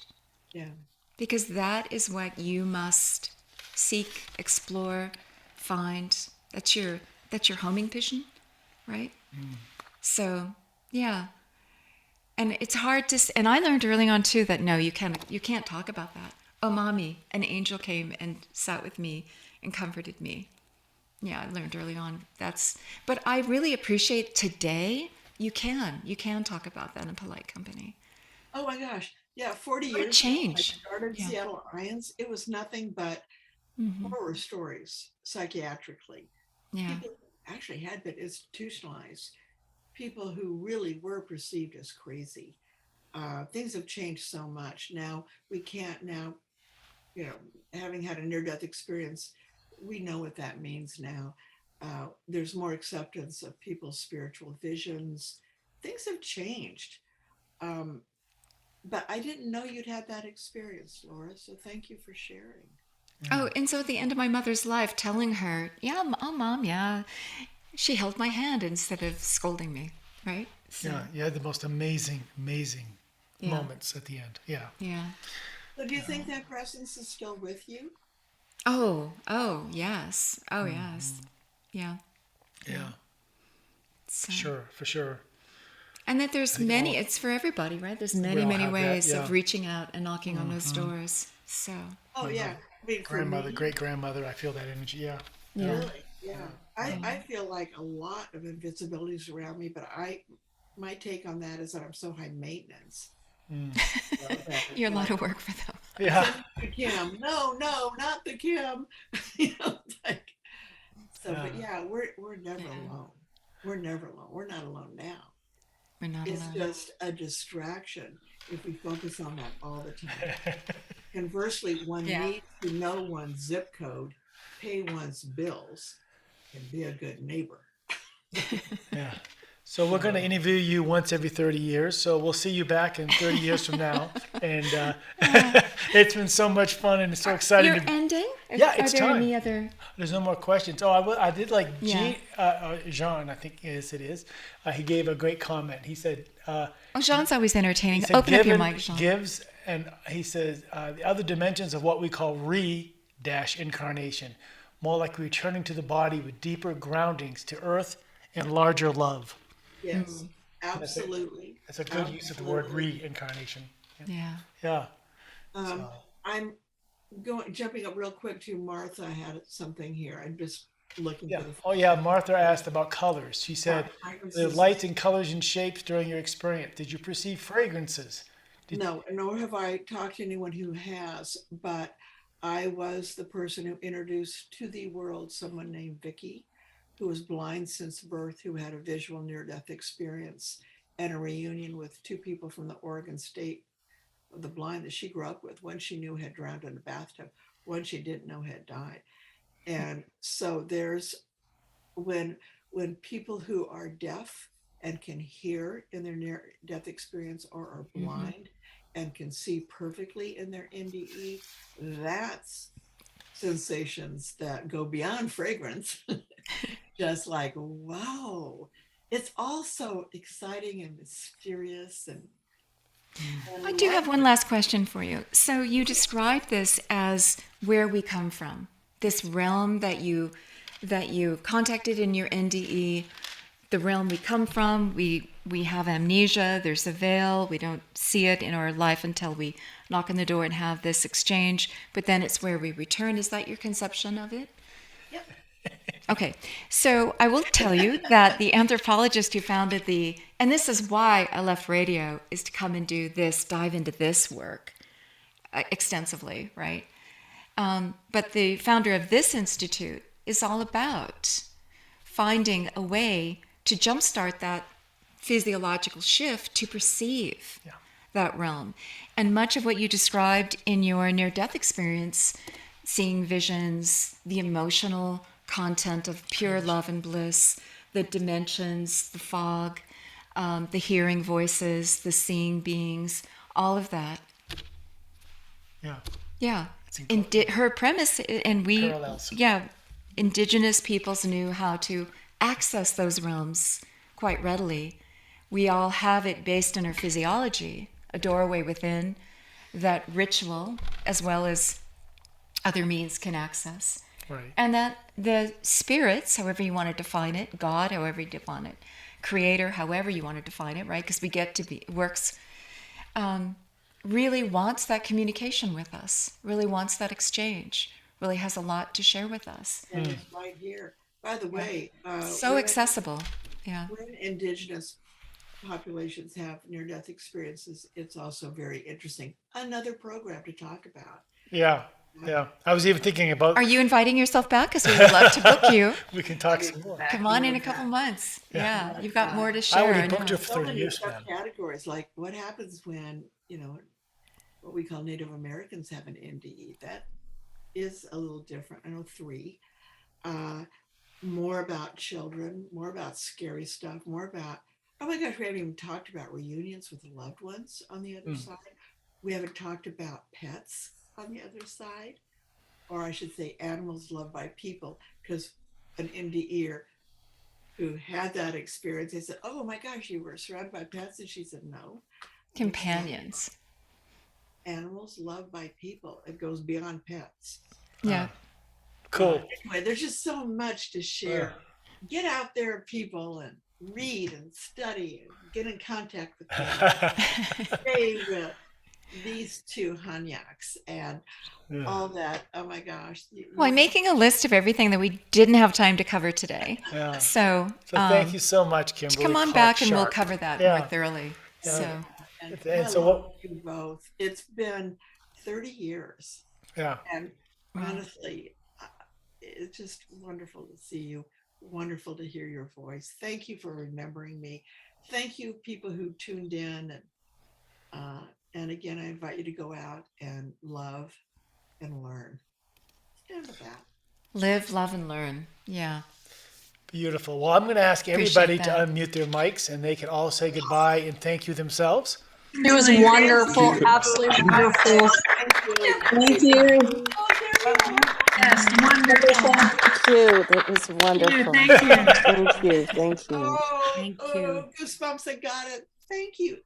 yeah, because that is what you must seek, explore, find. That's your homing vision, right? So, yeah. And it's hard to, and I learned early on too that no, you can't talk about that. Oh, mommy, an angel came and sat with me and comforted me. Yeah, I learned early on. But I really appreciate today. You can talk about that in polite company. oh my gosh. Yeah, 40 What a years ago, I change. started Yeah. Seattle IANDS. It was nothing but Hmm. horror stories psychiatrically. Yeah. People actually had been institutionalized, people who really were perceived as crazy. Things have changed so much. Now we can't now, having had a near-death experience, we know what that means now. there's more acceptance of people's spiritual visions. Things have changed. But I didn't know you'd had that experience, Laura. So thank you for sharing. Oh, and so at the end of my mother's life, telling her, yeah, oh, Mom, yeah, she held my hand instead of scolding me, right? So, Yeah, you had the most amazing, amazing Yeah. moments at the end. Yeah. yeah. So do you think that presence is still with you? Oh, yes. Oh, yes. Yeah. Yeah. So. For sure. And that there's think many, all- it's for everybody, right? There's We many, all many have that, ways yeah. of reaching out and knocking on those doors. So, Oh yeah. I mean, for Grandmother, me, great grandmother, I feel that energy. Yeah. yeah. really, yeah. I feel like a lot of invisibility is around me, but my take on that is that I'm so high maintenance. You're a lot of work for them. Yeah. Send me to Kim. No, not the Kim. You know, it's like, so, but yeah, we're never alone. We're never alone. We're not alone now. We're not It's alone. just a distraction if we focus on that all the time. Conversely, one Yeah. needs to know one's zip code, pay one's bills, and be a good neighbor. Yeah. So we're going to interview you once every 30 years. So we'll see you back in 30 years from now. And it's been so much fun and it's so exciting. You're ending? Yeah, Are it's there time. any other? There's no more questions. Oh, I did like Yeah. Jean, I think it is. He gave a great comment. He said, Oh, Jean's always entertaining. he said Open up your given mic, Jean. gives, and he says, the other dimensions of what we call re-incarnation, more like returning to the body with deeper groundings to earth and larger love. Yes, absolutely. That's a good use of the word reincarnation. Yeah. Yeah. I'm jumping up real quick to Martha. I had something here. I'm just looking Yeah. for the. Oh, yeah. Martha asked about colors. She said, the Fragrances. lights and colors and shapes during your experience. Did you perceive fragrances? No, nor have I talked to anyone who has, but I was the person who introduced to the world someone named Vicky, who was blind since birth, who had a visual near-death experience and a reunion with two people from the Oregon State of the blind that she grew up with. One she knew had drowned in a bathtub, one she didn't know had died. And so there's when people who are deaf and can hear in their near-death experience or are blind and can see perfectly in their NDE, that's sensations that go beyond fragrance. Just like, wow, it's all so exciting and mysterious. And I do have one last question for you. So you describe this as where we come from, this realm that you contacted in your NDE, the realm we come from. We have amnesia. There's a veil. We don't see it in our life until we knock on the door and have this exchange. But then it's where we return. Is that your conception of it? Yep. Okay, so I will tell you that the anthropologist who founded and this is why I left radio, is to come and do this, dive into this work extensively, right? But the founder of this institute is all about finding a way to jumpstart that physiological shift to perceive that realm. And much of what you described in your near-death experience, seeing visions, the emotional content of pure love and bliss, the dimensions, the fog, the hearing voices, the seeing beings, all of that. Yeah. Yeah. It's Her premise, and we, Parallels. indigenous peoples knew how to access those realms quite readily. We all have it based in our physiology, a doorway within that ritual, as well as other means can access. Right. And that the spirits, however you want to define it, God, however you define it, creator, however you want to define it, right? Because we get to be, works, really wants that communication with us, really wants that exchange, really has a lot to share with us. And it's right here. By the way, So accessible. Yeah. when indigenous populations have near-death experiences, it's also very interesting. Another program to talk about. Yeah. Yeah. I was even thinking about, Are you inviting yourself back? Because we would love to book you. we can talk some more. Come on in a couple months. Yeah. You've got more to I share. already know. booked her for So 30 many years, man. subcategories, like what happens when, what we call Native Americans have an NDE. That is a little different. I know 3. more about children, more about scary stuff, more about, oh my gosh, we haven't even talked about reunions with loved ones on the other side. We haven't talked about pets on the other side, or I should say animals loved by people, because an NDEer who had that experience, they said, oh my gosh, you were surrounded by pets? And she said, no. Companions. Animals loved by people. It goes beyond pets. Yeah. Cool. Anyway, there's just so much to share. Get out there, people, and read and study and get in contact with them. Stay with these two Hanyaks and all that. Oh my gosh. Well, I'm making a list of everything that we didn't have time to cover today. Yeah. So thank you so much, Kimberly. come on back and we'll Clark-Sharp. cover that Yeah. more thoroughly. Yeah. So And so I what- love you both. It's been 30 years. Yeah. And honestly, it's just wonderful to see you. Wonderful to hear your voice. Thank you for remembering me. Thank you, people who tuned in. And again, I invite you to go out and love and learn. And with that. live, love, and learn. Yeah. Beautiful. Well, I'm going to ask Appreciate everybody to that. unmute their mics and they can all say goodbye and thank you themselves. It was wonderful, absolutely wonderful. Thank you. Yes, wonderful. Thank you. That was wonderful. Thank you. Thank you. Thank you. Oh, Thank oh, you. goosebumps. I got it. Thank you.